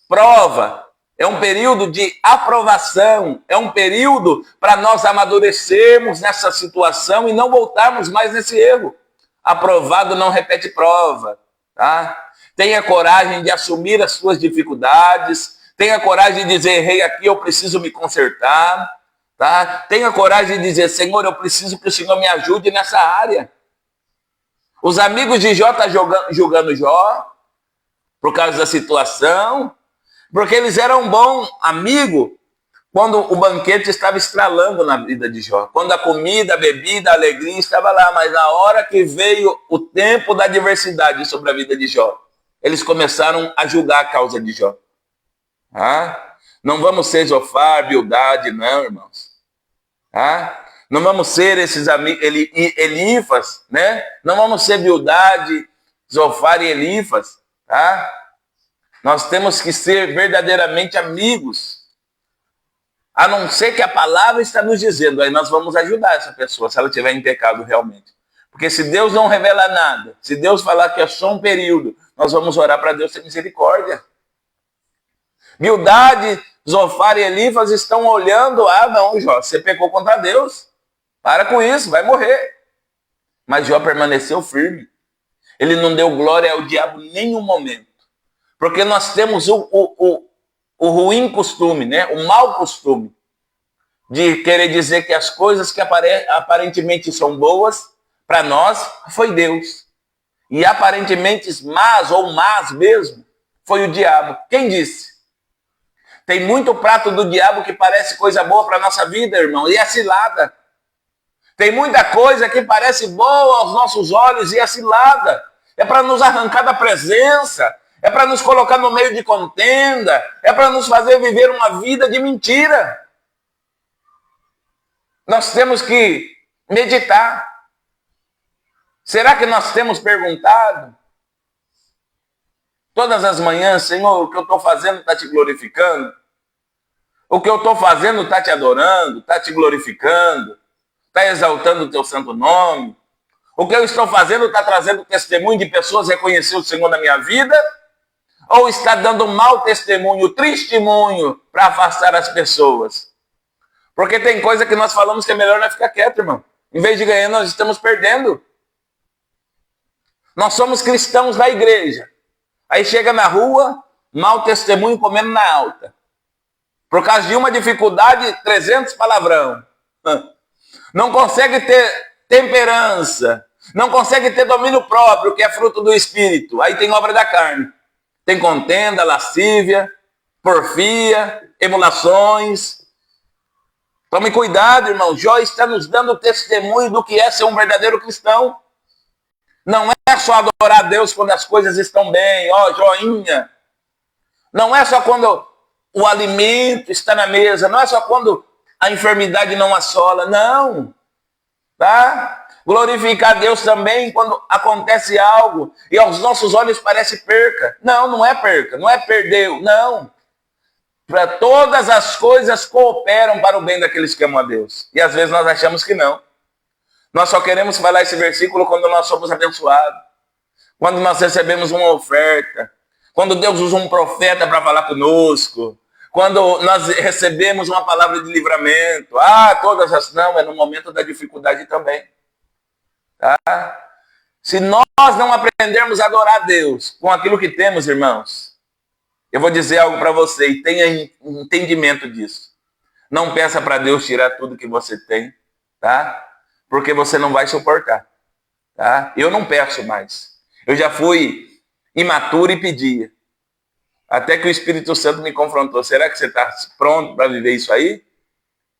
prova, é um período de aprovação, é um período para nós amadurecermos nessa situação e não voltarmos mais nesse erro. Aprovado não repete prova, tá? Tenha coragem de assumir as suas dificuldades, tenha coragem de dizer, errei aqui, eu preciso me consertar, tá? Tenha coragem de dizer, Senhor, eu preciso que o Senhor me ajude nessa área. Os amigos de Jó estão julgando Jó por causa da situação, porque eles eram um bom amigo quando o banquete estava estralando na vida de Jó. Quando a comida, a bebida, a alegria estava lá. Mas na hora que veio o tempo da adversidade sobre a vida de Jó, eles começaram a julgar a causa de Jó. Não vamos ser Zofar, Bildade, não, irmãos. Não vamos ser esses amigos, Elifas, né? Não vamos ser Bildade, Zofar e Elifas, Nós temos que ser verdadeiramente amigos. A não ser que a palavra está nos dizendo, aí nós vamos ajudar essa pessoa, se ela estiver em pecado realmente. Porque se Deus não revela nada, se Deus falar que é só um período, nós vamos orar para Deus ter misericórdia. Bildade, Zofar e Elifas estão olhando, não, Jó, você pecou contra Deus. Para com isso, vai morrer. Mas Jó permaneceu firme. Ele não deu glória ao diabo em nenhum momento. Porque nós temos o ruim costume, né? O mau costume de querer dizer que as coisas que aparentemente são boas, para nós, foi Deus. E aparentemente más ou más mesmo, foi o diabo. Quem disse? Tem muito prato do diabo que parece coisa boa para a nossa vida, irmão, e é cilada. Tem muita coisa que parece boa aos nossos olhos e é cilada. É para nos arrancar da presença, é para nos colocar no meio de contenda, é para nos fazer viver uma vida de mentira. Nós temos que meditar. Será que nós temos perguntado todas as manhãs, Senhor, o que eu estou fazendo está te glorificando? O que eu estou fazendo está te adorando, está te glorificando, está exaltando o teu santo nome? O que eu estou fazendo está trazendo testemunho de pessoas reconhecer o Senhor na minha vida? Ou está dando mau testemunho, testemunho para afastar as pessoas? Porque tem coisa que nós falamos que é melhor não ficar quieto, irmão. Em vez de ganhar, nós estamos perdendo. Nós somos cristãos da igreja. Aí chega na rua, mau testemunho comendo na alta. Por causa de uma dificuldade, 300 palavrão. Não consegue ter temperança. Não consegue ter domínio próprio, que é fruto do Espírito. Aí tem obra da carne. Tem contenda, lascívia, porfia, emulações. Tome cuidado, irmão. Jó está nos dando testemunho do que é ser um verdadeiro cristão. Não é só adorar a Deus quando as coisas estão bem, ó, joinha. Não é só quando o alimento está na mesa, não é só quando a enfermidade não assola, não. Tá? Glorificar a Deus também quando acontece algo e aos nossos olhos parece perca. Não, não é perca, não é perdeu, não. Para todas as coisas cooperam para o bem daqueles que amam a Deus. E às vezes nós achamos que não. Nós só queremos falar esse versículo quando nós somos abençoados, quando nós recebemos uma oferta, quando Deus usa um profeta para falar conosco, quando nós recebemos uma palavra de livramento. Todas as não, é no momento da dificuldade também. Tá? Se nós não aprendermos a adorar a Deus com aquilo que temos, irmãos, eu vou dizer algo para você e tenha entendimento disso. Não peça para Deus tirar tudo que você tem, tá? Porque você não vai suportar, tá? Eu não peço mais. Eu já fui imaturo e pedia. Até que o Espírito Santo me confrontou. Será que você está pronto para viver isso aí?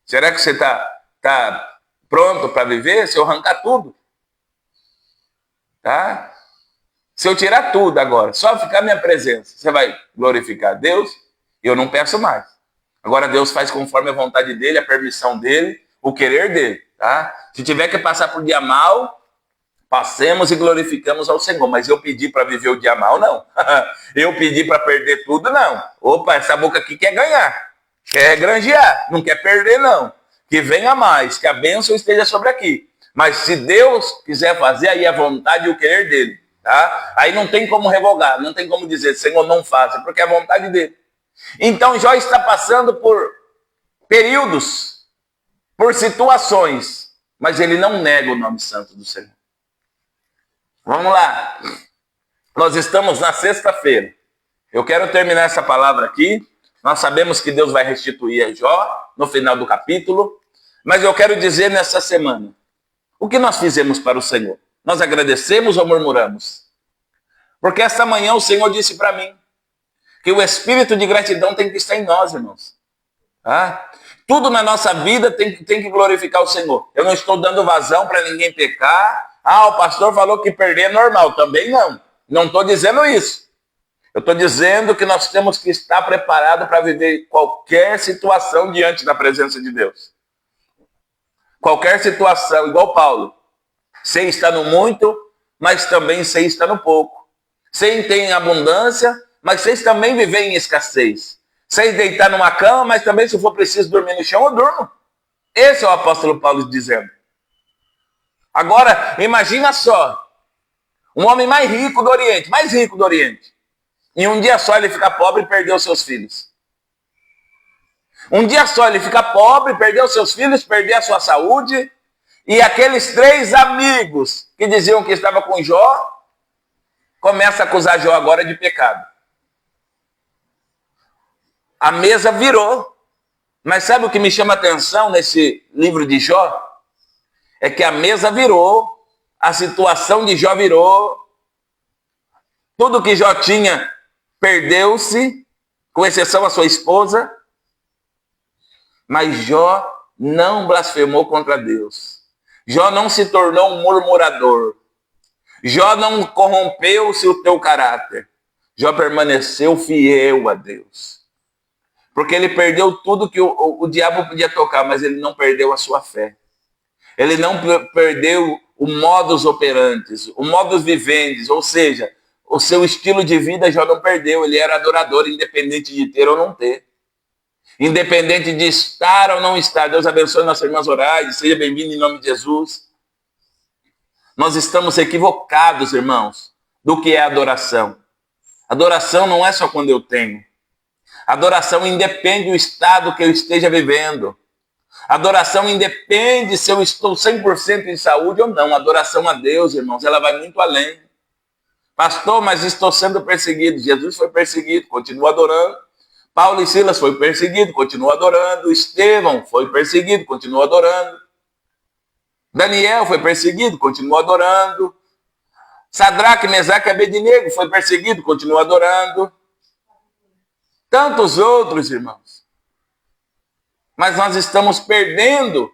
Será que você está pronto para viver? Se eu arrancar tudo? Tá? Se eu tirar tudo agora, só ficar minha presença, você vai glorificar a Deus? Eu não peço mais. Agora Deus faz conforme a vontade dele, a permissão dele, o querer dele. Tá? Se tiver que passar por dia mal, passemos e glorificamos ao Senhor. Mas eu pedi para viver o dia mal, não. Eu pedi para perder tudo, não. Opa, essa boca aqui quer ganhar, quer granjear, não quer perder, não. Que venha mais, que a bênção esteja sobre aqui. Mas se Deus quiser fazer, aí é a vontade e o querer dele. Tá? Aí não tem como revogar, não tem como dizer, Senhor, não faça, porque é a vontade dele. Então Jó está passando por períodos, por situações, mas ele não nega o nome santo do Senhor. Vamos lá. Nós estamos na sexta-feira. Eu quero terminar essa palavra aqui. Nós sabemos que Deus vai restituir a Jó no final do capítulo, mas eu quero dizer nessa semana, o que nós fizemos para o Senhor? Nós agradecemos ou murmuramos? Porque esta manhã o Senhor disse para mim que o espírito de gratidão tem que estar em nós, irmãos. Tá? Tudo na nossa vida tem que glorificar o Senhor. Eu não estou dando vazão para ninguém pecar. O pastor falou que perder é normal. Também não. Não estou dizendo isso. Eu estou dizendo que nós temos que estar preparados para viver qualquer situação diante da presença de Deus. Qualquer situação, igual Paulo. Sei estar no muito, mas também sei estar no pouco. Sei ter abundância, mas sei também viver em escassez. Sei deitar numa cama, mas também se for preciso dormir no chão, eu durmo. Esse é o apóstolo Paulo dizendo. Agora, imagina só, um homem mais rico do Oriente. Em um dia só ele fica pobre e perdeu seus filhos. Um dia só ele fica pobre, perdeu seus filhos, perdeu a sua saúde. E aqueles 3 amigos que diziam que estava com Jó, começam a acusar Jó agora de pecado. A mesa virou. Mas sabe o que me chama a atenção nesse livro de Jó? É que a mesa virou, a situação de Jó virou, tudo que Jó tinha perdeu-se, com exceção a sua esposa, mas Jó não blasfemou contra Deus. Jó não se tornou um murmurador. Jó não corrompeu-se o teu caráter. Jó permaneceu fiel a Deus. Porque ele perdeu tudo que o diabo podia tocar, mas ele não perdeu a sua fé. Ele não perdeu o modus operandi, o modus vivendi, ou seja, o seu estilo de vida Jó não perdeu. Ele era adorador, independente de ter ou não ter. Independente de estar ou não estar. Deus abençoe nossa irmã Zoraide. Seja bem-vindo em nome de Jesus. Nós estamos equivocados, irmãos, do que é adoração. Adoração não é só quando eu tenho. Adoração independe do estado que eu esteja vivendo. Adoração independe se eu estou 100% em saúde ou não. Adoração a Deus, irmãos, ela vai muito além. Pastor, mas estou sendo perseguido. Jesus foi perseguido, continua adorando. Paulo e Silas foi perseguido, continua adorando. Estevão foi perseguido, continua adorando. Daniel foi perseguido, continua adorando. Sadraque, Mesaque e Abednego foi perseguido, continua adorando. Tantos outros, irmãos. Mas nós estamos perdendo,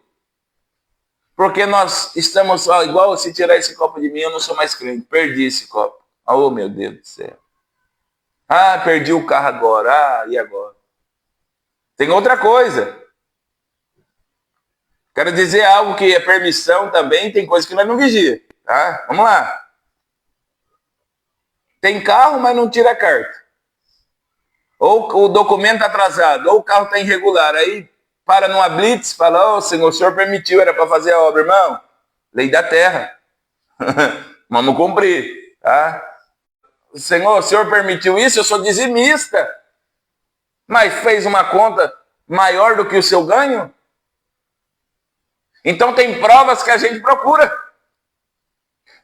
porque nós estamos, igual se tirar esse copo de mim, eu não sou mais crente. Perdi esse copo. Oh, meu Deus do céu. Ah, perdi o carro agora. Ah, e agora? Tem outra coisa. Quero dizer algo que é permissão também, tem coisa que nós não vigia. Tá? Vamos lá. Tem carro, mas não tira a carta. Ou o documento atrasado, ou o carro está irregular. Aí para numa blitz, fala, Senhor, o Senhor permitiu, era para fazer a obra, irmão. Lei da terra. Vamos cumprir. Tá? Senhor, o Senhor permitiu isso, eu sou dizimista. Mas fez uma conta maior do que o seu ganho? Então tem provas que a gente procura.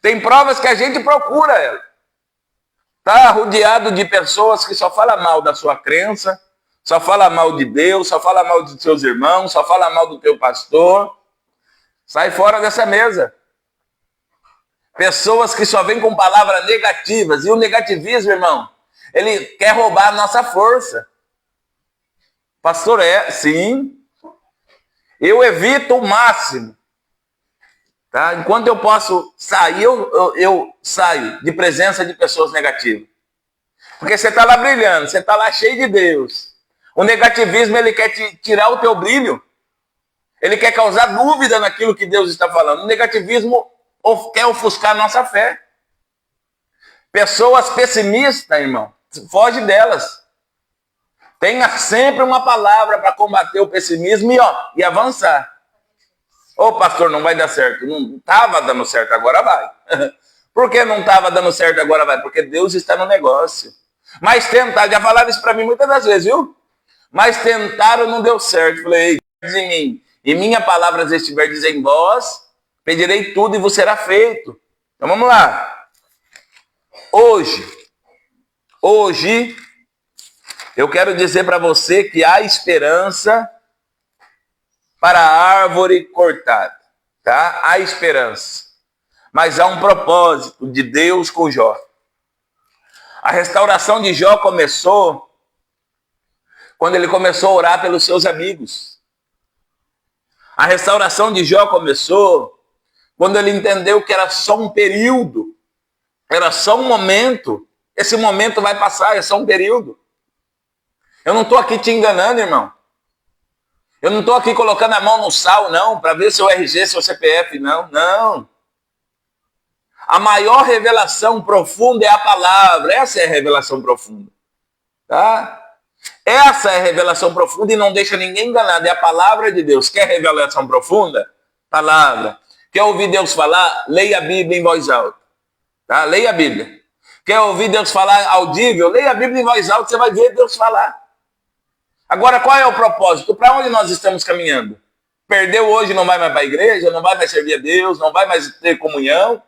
Tem provas que a gente procura ela. Está rodeado de pessoas que só falam mal da sua crença, só fala mal de Deus, só fala mal dos seus irmãos, só fala mal do teu pastor. Sai fora dessa mesa. Pessoas que só vêm com palavras negativas. E o negativismo, irmão, ele quer roubar a nossa força. Pastor, sim. Eu evito o máximo. Tá? Enquanto eu posso sair, eu saio de presença de pessoas negativas. Porque você está lá brilhando, você está lá cheio de Deus. O negativismo, ele quer tirar o teu brilho. Ele quer causar dúvida naquilo que Deus está falando. O negativismo quer ofuscar a nossa fé. Pessoas pessimistas, irmão, foge delas. Tenha sempre uma palavra para combater o pessimismo e avançar. Ô pastor, não vai dar certo. Não estava dando certo, agora vai. Por que não estava dando certo, agora vai? Porque Deus está no negócio. Mas tentaram, já falaram isso para mim muitas das vezes, viu? Mas tentaram, não deu certo. Falei, diz em mim, e minha palavra estiver dizendo em vós, pedirei tudo e vos será feito. Então vamos lá. Hoje, eu quero dizer para você que há esperança para a árvore cortada. Tá? Há esperança. Mas há um propósito de Deus com Jó. A restauração de Jó começou quando ele começou a orar pelos seus amigos. A restauração de Jó começou quando ele entendeu que era só um período, era só um momento. Esse momento vai passar, é só um período. Eu não estou aqui te enganando, irmão. Eu não estou aqui colocando a mão no sal, não, para ver seu RG, seu CPF, não. Não. A maior revelação profunda é a palavra. Essa é a revelação profunda. Tá? Essa é a revelação profunda e não deixa ninguém enganado. É a palavra de Deus. Quer revelação profunda? Palavra. Quer ouvir Deus falar? Leia a Bíblia em voz alta. Tá? Leia a Bíblia. Quer ouvir Deus falar audível? Leia a Bíblia em voz alta, você vai ver Deus falar. Agora, qual é o propósito? Para onde nós estamos caminhando? Perdeu hoje, não vai mais para a igreja, não vai mais servir a Deus, não vai mais ter comunhão.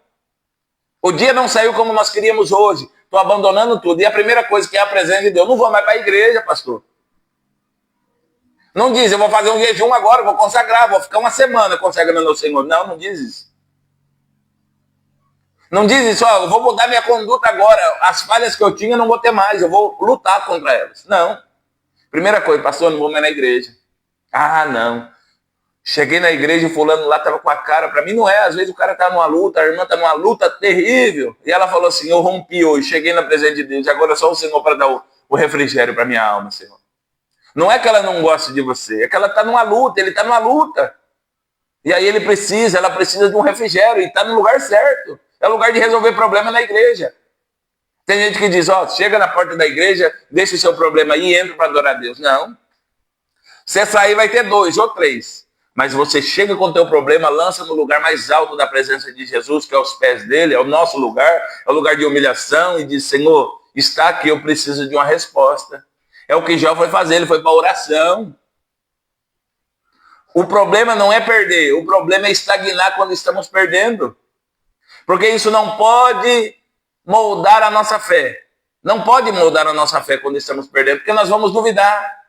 O dia não saiu como nós queríamos hoje. Estou abandonando tudo. E a primeira coisa que é a presença de Deus. Não vou mais para a igreja, pastor. Não diz, eu vou fazer um jejum agora, vou consagrar, vou ficar uma semana consagrando ao Senhor. Não, não diz isso. Não diz isso, eu vou mudar minha conduta agora. As falhas que eu tinha eu não vou ter mais, eu vou lutar contra elas. Não. Primeira coisa, pastor, eu não vou mais na igreja. Ah, não. Cheguei na igreja e fulano lá estava com a cara, para mim não é, às vezes o cara está numa luta, a irmã está numa luta terrível, e ela falou assim, eu rompi hoje, cheguei na presença de Deus, agora é só o Senhor para dar o refrigério para minha alma, Senhor. Não é que ela não gosta de você, é que ela está numa luta, ele está numa luta, e aí ela precisa de um refrigério, e está no lugar certo, é o lugar de resolver problema na igreja. Tem gente que diz, chega na porta da igreja, deixa o seu problema aí e entra para adorar a Deus. Não. Você sair vai ter 2 ou 3. Mas você chega com o teu problema, lança no lugar mais alto da presença de Jesus, que é aos pés dele, é o nosso lugar, é o lugar de humilhação, e diz, Senhor, está aqui, eu preciso de uma resposta. É o que Jó foi fazer, ele foi para a oração. O problema não é perder, o problema é estagnar quando estamos perdendo. Porque isso não pode moldar a nossa fé. Não pode moldar a nossa fé quando estamos perdendo, porque nós vamos duvidar,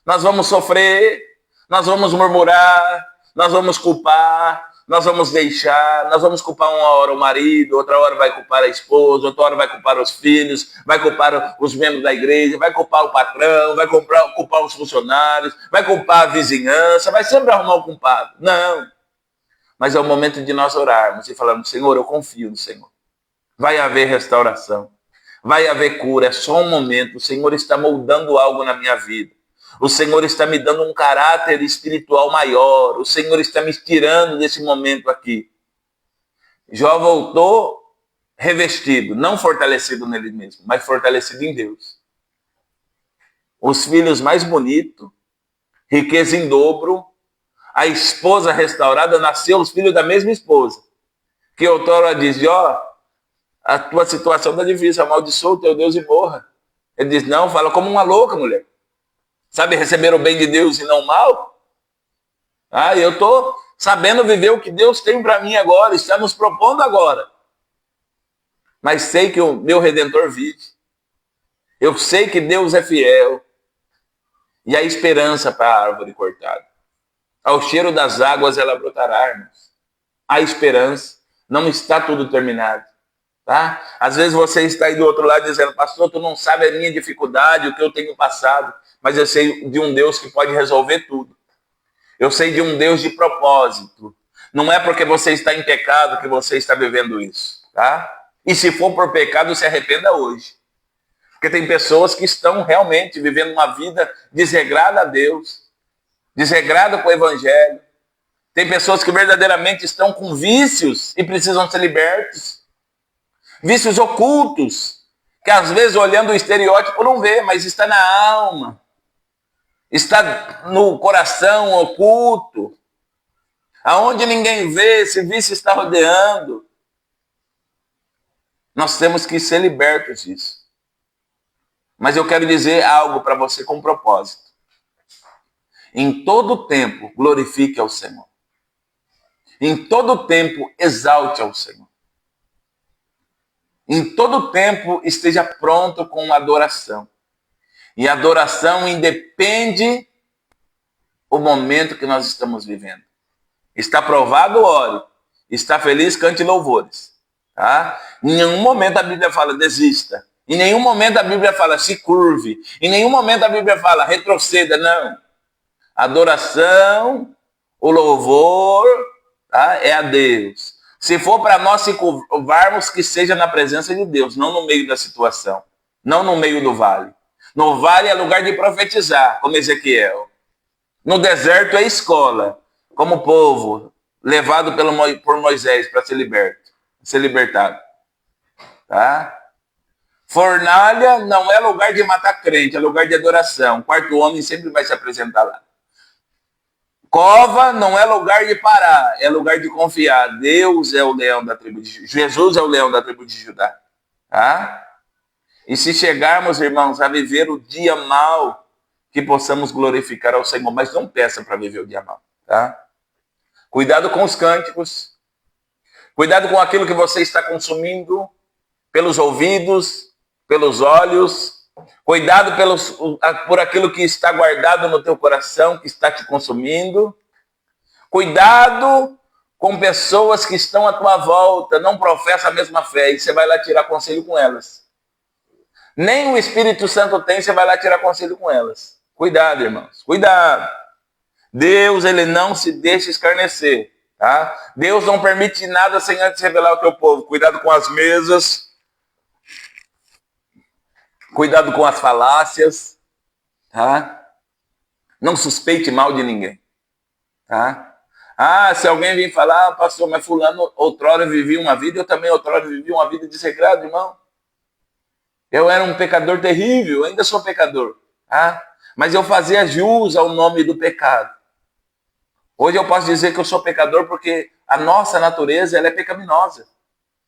nós vamos sofrer, nós vamos murmurar, nós vamos culpar, nós vamos deixar, nós vamos culpar uma hora o marido, outra hora vai culpar a esposa, outra hora vai culpar os filhos, vai culpar os membros da igreja, vai culpar o patrão, vai culpar os funcionários, vai culpar a vizinhança, vai sempre arrumar o culpado. Não. Mas é o momento de nós orarmos e falarmos, Senhor, eu confio no Senhor. Vai haver restauração, vai haver cura, é só um momento, o Senhor está moldando algo na minha vida. O Senhor está me dando um caráter espiritual maior. O Senhor está me tirando desse momento aqui. Jó voltou revestido, não fortalecido nele mesmo, mas fortalecido em Deus. Os filhos mais bonitos, riqueza em dobro, a esposa restaurada, nasceu os filhos da mesma esposa. Que outrora diz, Jó, a tua situação está difícil, amaldiçoa o teu Deus e morra. Ele diz, não, fala como uma louca, mulher. Sabe receber o bem de Deus e não o mal? Eu estou sabendo viver o que Deus tem para mim agora, está nos propondo agora. Mas sei que o meu Redentor vive. Eu sei que Deus é fiel. E há esperança para a árvore cortada. Ao cheiro das águas ela brotará, irmãos. Há esperança. Não está tudo terminado. Tá? Às vezes você está aí do outro lado dizendo, pastor, tu não sabe a minha dificuldade, o que eu tenho passado. Mas eu sei de um Deus que pode resolver tudo. Eu sei de um Deus de propósito. Não é porque você está em pecado que você está vivendo isso. Tá? E se for por pecado, se arrependa hoje. Porque tem pessoas que estão realmente vivendo uma vida desregrada a Deus. Desregrada com o Evangelho. Tem pessoas que verdadeiramente estão com vícios e precisam ser libertos. Vícios ocultos. Que às vezes olhando o estereótipo não vê, mas está na alma. Está no coração oculto, aonde ninguém vê, esse vício está rodeando. Nós temos que ser libertos disso. Mas eu quero dizer algo para você com propósito. Em todo tempo, glorifique ao Senhor. Em todo tempo, exalte ao Senhor. Em todo tempo, esteja pronto com adoração. E adoração independe o momento que nós estamos vivendo. Está provado, ore. Está feliz, cante louvores. Tá? Em nenhum momento a Bíblia fala desista. Em nenhum momento a Bíblia fala se curve. Em nenhum momento a Bíblia fala retroceda. Não. Adoração, o louvor, tá? É a Deus. Se for para nós se curvarmos, que seja na presença de Deus, não no meio da situação. Não no meio do vale. No vale é lugar de profetizar, como Ezequiel. No deserto é escola, como o povo levado por Moisés para ser libertado. Tá? Fornalha não é lugar de matar crente, é lugar de adoração. O quarto homem sempre vai se apresentar lá. Cova não é lugar de parar, é lugar de confiar. Deus é o leão da tribo de Judá. Jesus é o leão da tribo de Judá. Tá? E se chegarmos, irmãos, a viver o dia mal, que possamos glorificar ao Senhor. Mas não peça para viver o dia mal. Tá? Cuidado com os cânticos. Cuidado com aquilo que você está consumindo pelos ouvidos, pelos olhos. Cuidado por aquilo que está guardado no teu coração, que está te consumindo. Cuidado com pessoas que estão à tua volta, não professam a mesma fé, e você vai lá tirar conselho com elas. Nem o Espírito Santo tem, você vai lá tirar conselho com elas. Cuidado, irmãos, cuidado. Deus, ele não se deixa escarnecer. Tá? Deus não permite nada sem antes revelar ao teu povo. Cuidado com as mesas. Cuidado com as falácias. Tá? Não suspeite mal de ninguém. Tá? Se alguém vir falar, pastor, mas fulano outrora vivia uma vida, eu também outrora vivi uma vida desregrada, irmão. Eu era um pecador terrível, ainda sou pecador. Tá? Mas eu fazia jus ao nome do pecado. Hoje eu posso dizer que eu sou pecador porque a nossa natureza ela é pecaminosa.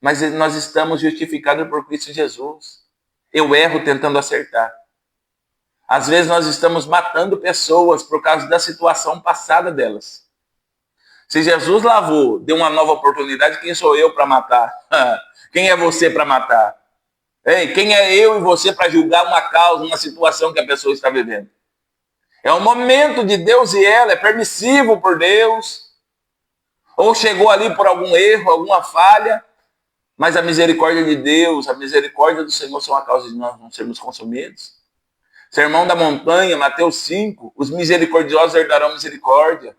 Mas nós estamos justificados por Cristo Jesus. Eu erro tentando acertar. Às vezes nós estamos matando pessoas por causa da situação passada delas. Se Jesus lavou, deu uma nova oportunidade, quem sou eu para matar? Quem é você para matar? Ei, quem é eu e você para julgar uma causa, uma situação que a pessoa está vivendo? É um momento de Deus e ela, é permissivo por Deus. Ou chegou ali por algum erro, alguma falha, mas a misericórdia de Deus, a misericórdia do Senhor são a causa de nós não sermos consumidos. Sermão da montanha, Mateus 5, os misericordiosos herdarão misericórdia.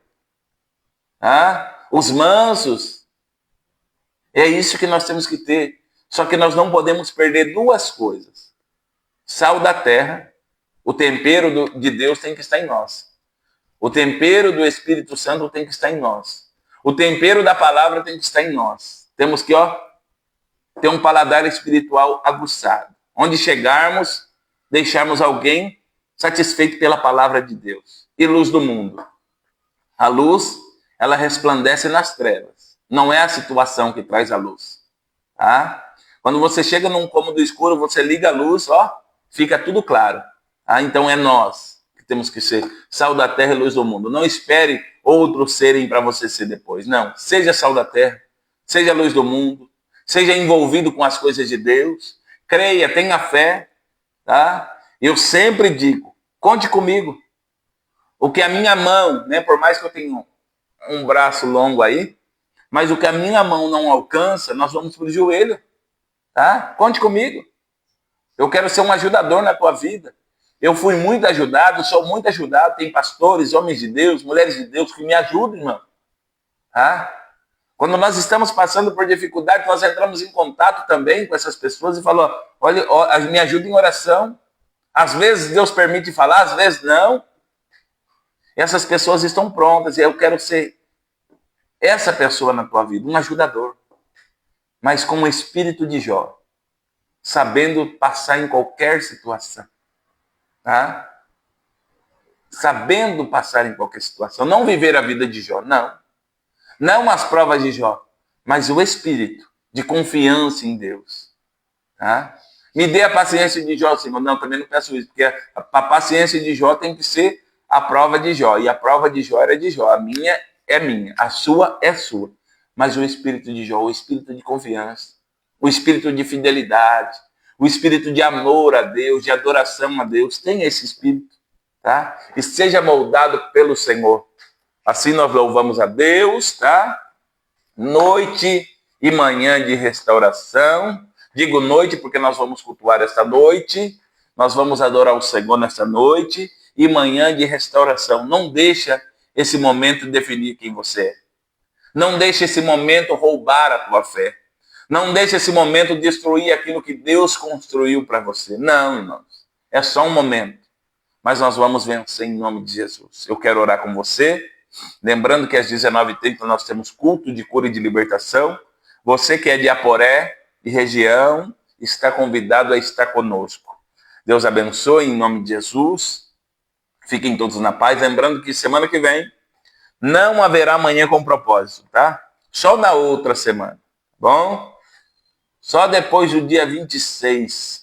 Os mansos. É isso que nós temos que ter. Só que nós não podemos perder duas coisas. Sal da terra, o tempero de Deus tem que estar em nós. O tempero do Espírito Santo tem que estar em nós. O tempero da palavra tem que estar em nós. Temos que, ter um paladar espiritual aguçado. Onde chegarmos, deixarmos alguém satisfeito pela palavra de Deus. E luz do mundo. A luz, ela resplandece nas trevas. Não é a situação que traz a luz. Quando você chega num cômodo escuro, você liga a luz, fica tudo claro. Então é nós que temos que ser sal da terra e luz do mundo. Não espere outros serem para você ser depois. Não, seja sal da terra, seja luz do mundo, seja envolvido com as coisas de Deus, creia, tenha fé, Eu sempre digo, conte comigo. O que a minha mão, por mais que eu tenha um braço longo aí, mas o que a minha mão não alcança, nós vamos para o joelho, Conte comigo. Eu quero ser um ajudador na tua vida. Eu fui muito ajudado, sou muito ajudado. Tem pastores, homens de Deus, mulheres de Deus que me ajudam, irmão. Quando nós estamos passando por dificuldade, nós entramos em contato também com essas pessoas e falamos, olha, me ajuda em oração. Às vezes Deus permite falar, às vezes não. E essas pessoas estão prontas e eu quero ser essa pessoa na tua vida, um ajudador. Mas com o espírito de Jó, sabendo passar em qualquer situação. Sabendo passar em qualquer situação. Não viver a vida de Jó, não. Não as provas de Jó, mas o espírito de confiança em Deus. Me dê a paciência de Jó, Senhor. Não, também não peço isso, porque a paciência de Jó tem que ser a prova de Jó. E a prova de Jó era de Jó. A minha é minha, a sua é sua. Mas o espírito de Jó, o espírito de confiança, o espírito de fidelidade, o espírito de amor a Deus, de adoração a Deus, tem esse espírito, E seja moldado pelo Senhor. Assim nós louvamos a Deus, Noite e manhã de restauração. Digo noite porque nós vamos cultuar esta noite. Nós vamos adorar o Senhor nesta noite. E manhã de restauração. Não deixa esse momento definir quem você é. Não deixe esse momento roubar a tua fé. Não deixe esse momento destruir aquilo que Deus construiu para você. Não, irmãos. É só um momento. Mas nós vamos vencer em nome de Jesus. Eu quero orar com você. Lembrando que às 19h30 nós temos culto de cura e de libertação. Você que é de Aporé e região, está convidado a estar conosco. Deus abençoe em nome de Jesus. Fiquem todos na paz. Lembrando que semana que vem não haverá manhã com propósito, Só na outra semana, bom? Só depois do dia 26,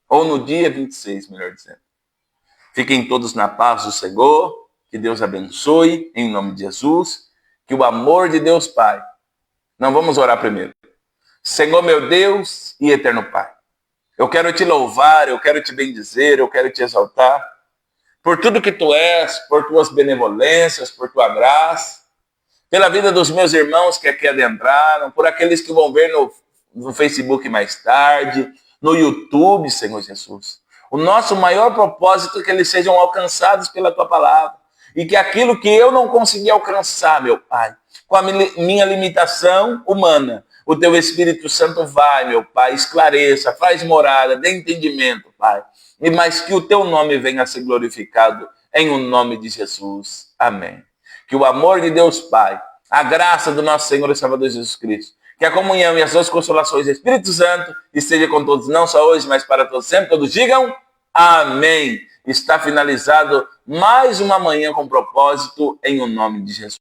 Ou no dia 26, melhor dizendo. Fiquem todos na paz do Senhor. Que Deus abençoe, em nome de Jesus. Que o amor de Deus Pai. Não, vamos orar primeiro. Senhor meu Deus e eterno Pai. Eu quero te louvar, eu quero te bendizer, eu quero te exaltar. Por tudo que tu és, por tuas benevolências, por tua graça. Pela vida dos meus irmãos que aqui adentraram, por aqueles que vão ver no Facebook mais tarde, no YouTube, Senhor Jesus. O nosso maior propósito é que eles sejam alcançados pela tua palavra. E que aquilo que eu não consegui alcançar, meu Pai, com a minha limitação humana, o teu Espírito Santo vai, meu Pai, esclareça, faz morada, dê entendimento, Pai. E mais que o teu nome venha a ser glorificado em o nome de Jesus. Amém. Que o amor de Deus Pai, a graça do nosso Senhor e Salvador Jesus Cristo, que a comunhão e as suas consolações do Espírito Santo esteja com todos, não só hoje, mas para todos sempre. Todos digam amém. Está finalizado mais uma manhã com propósito em o nome de Jesus.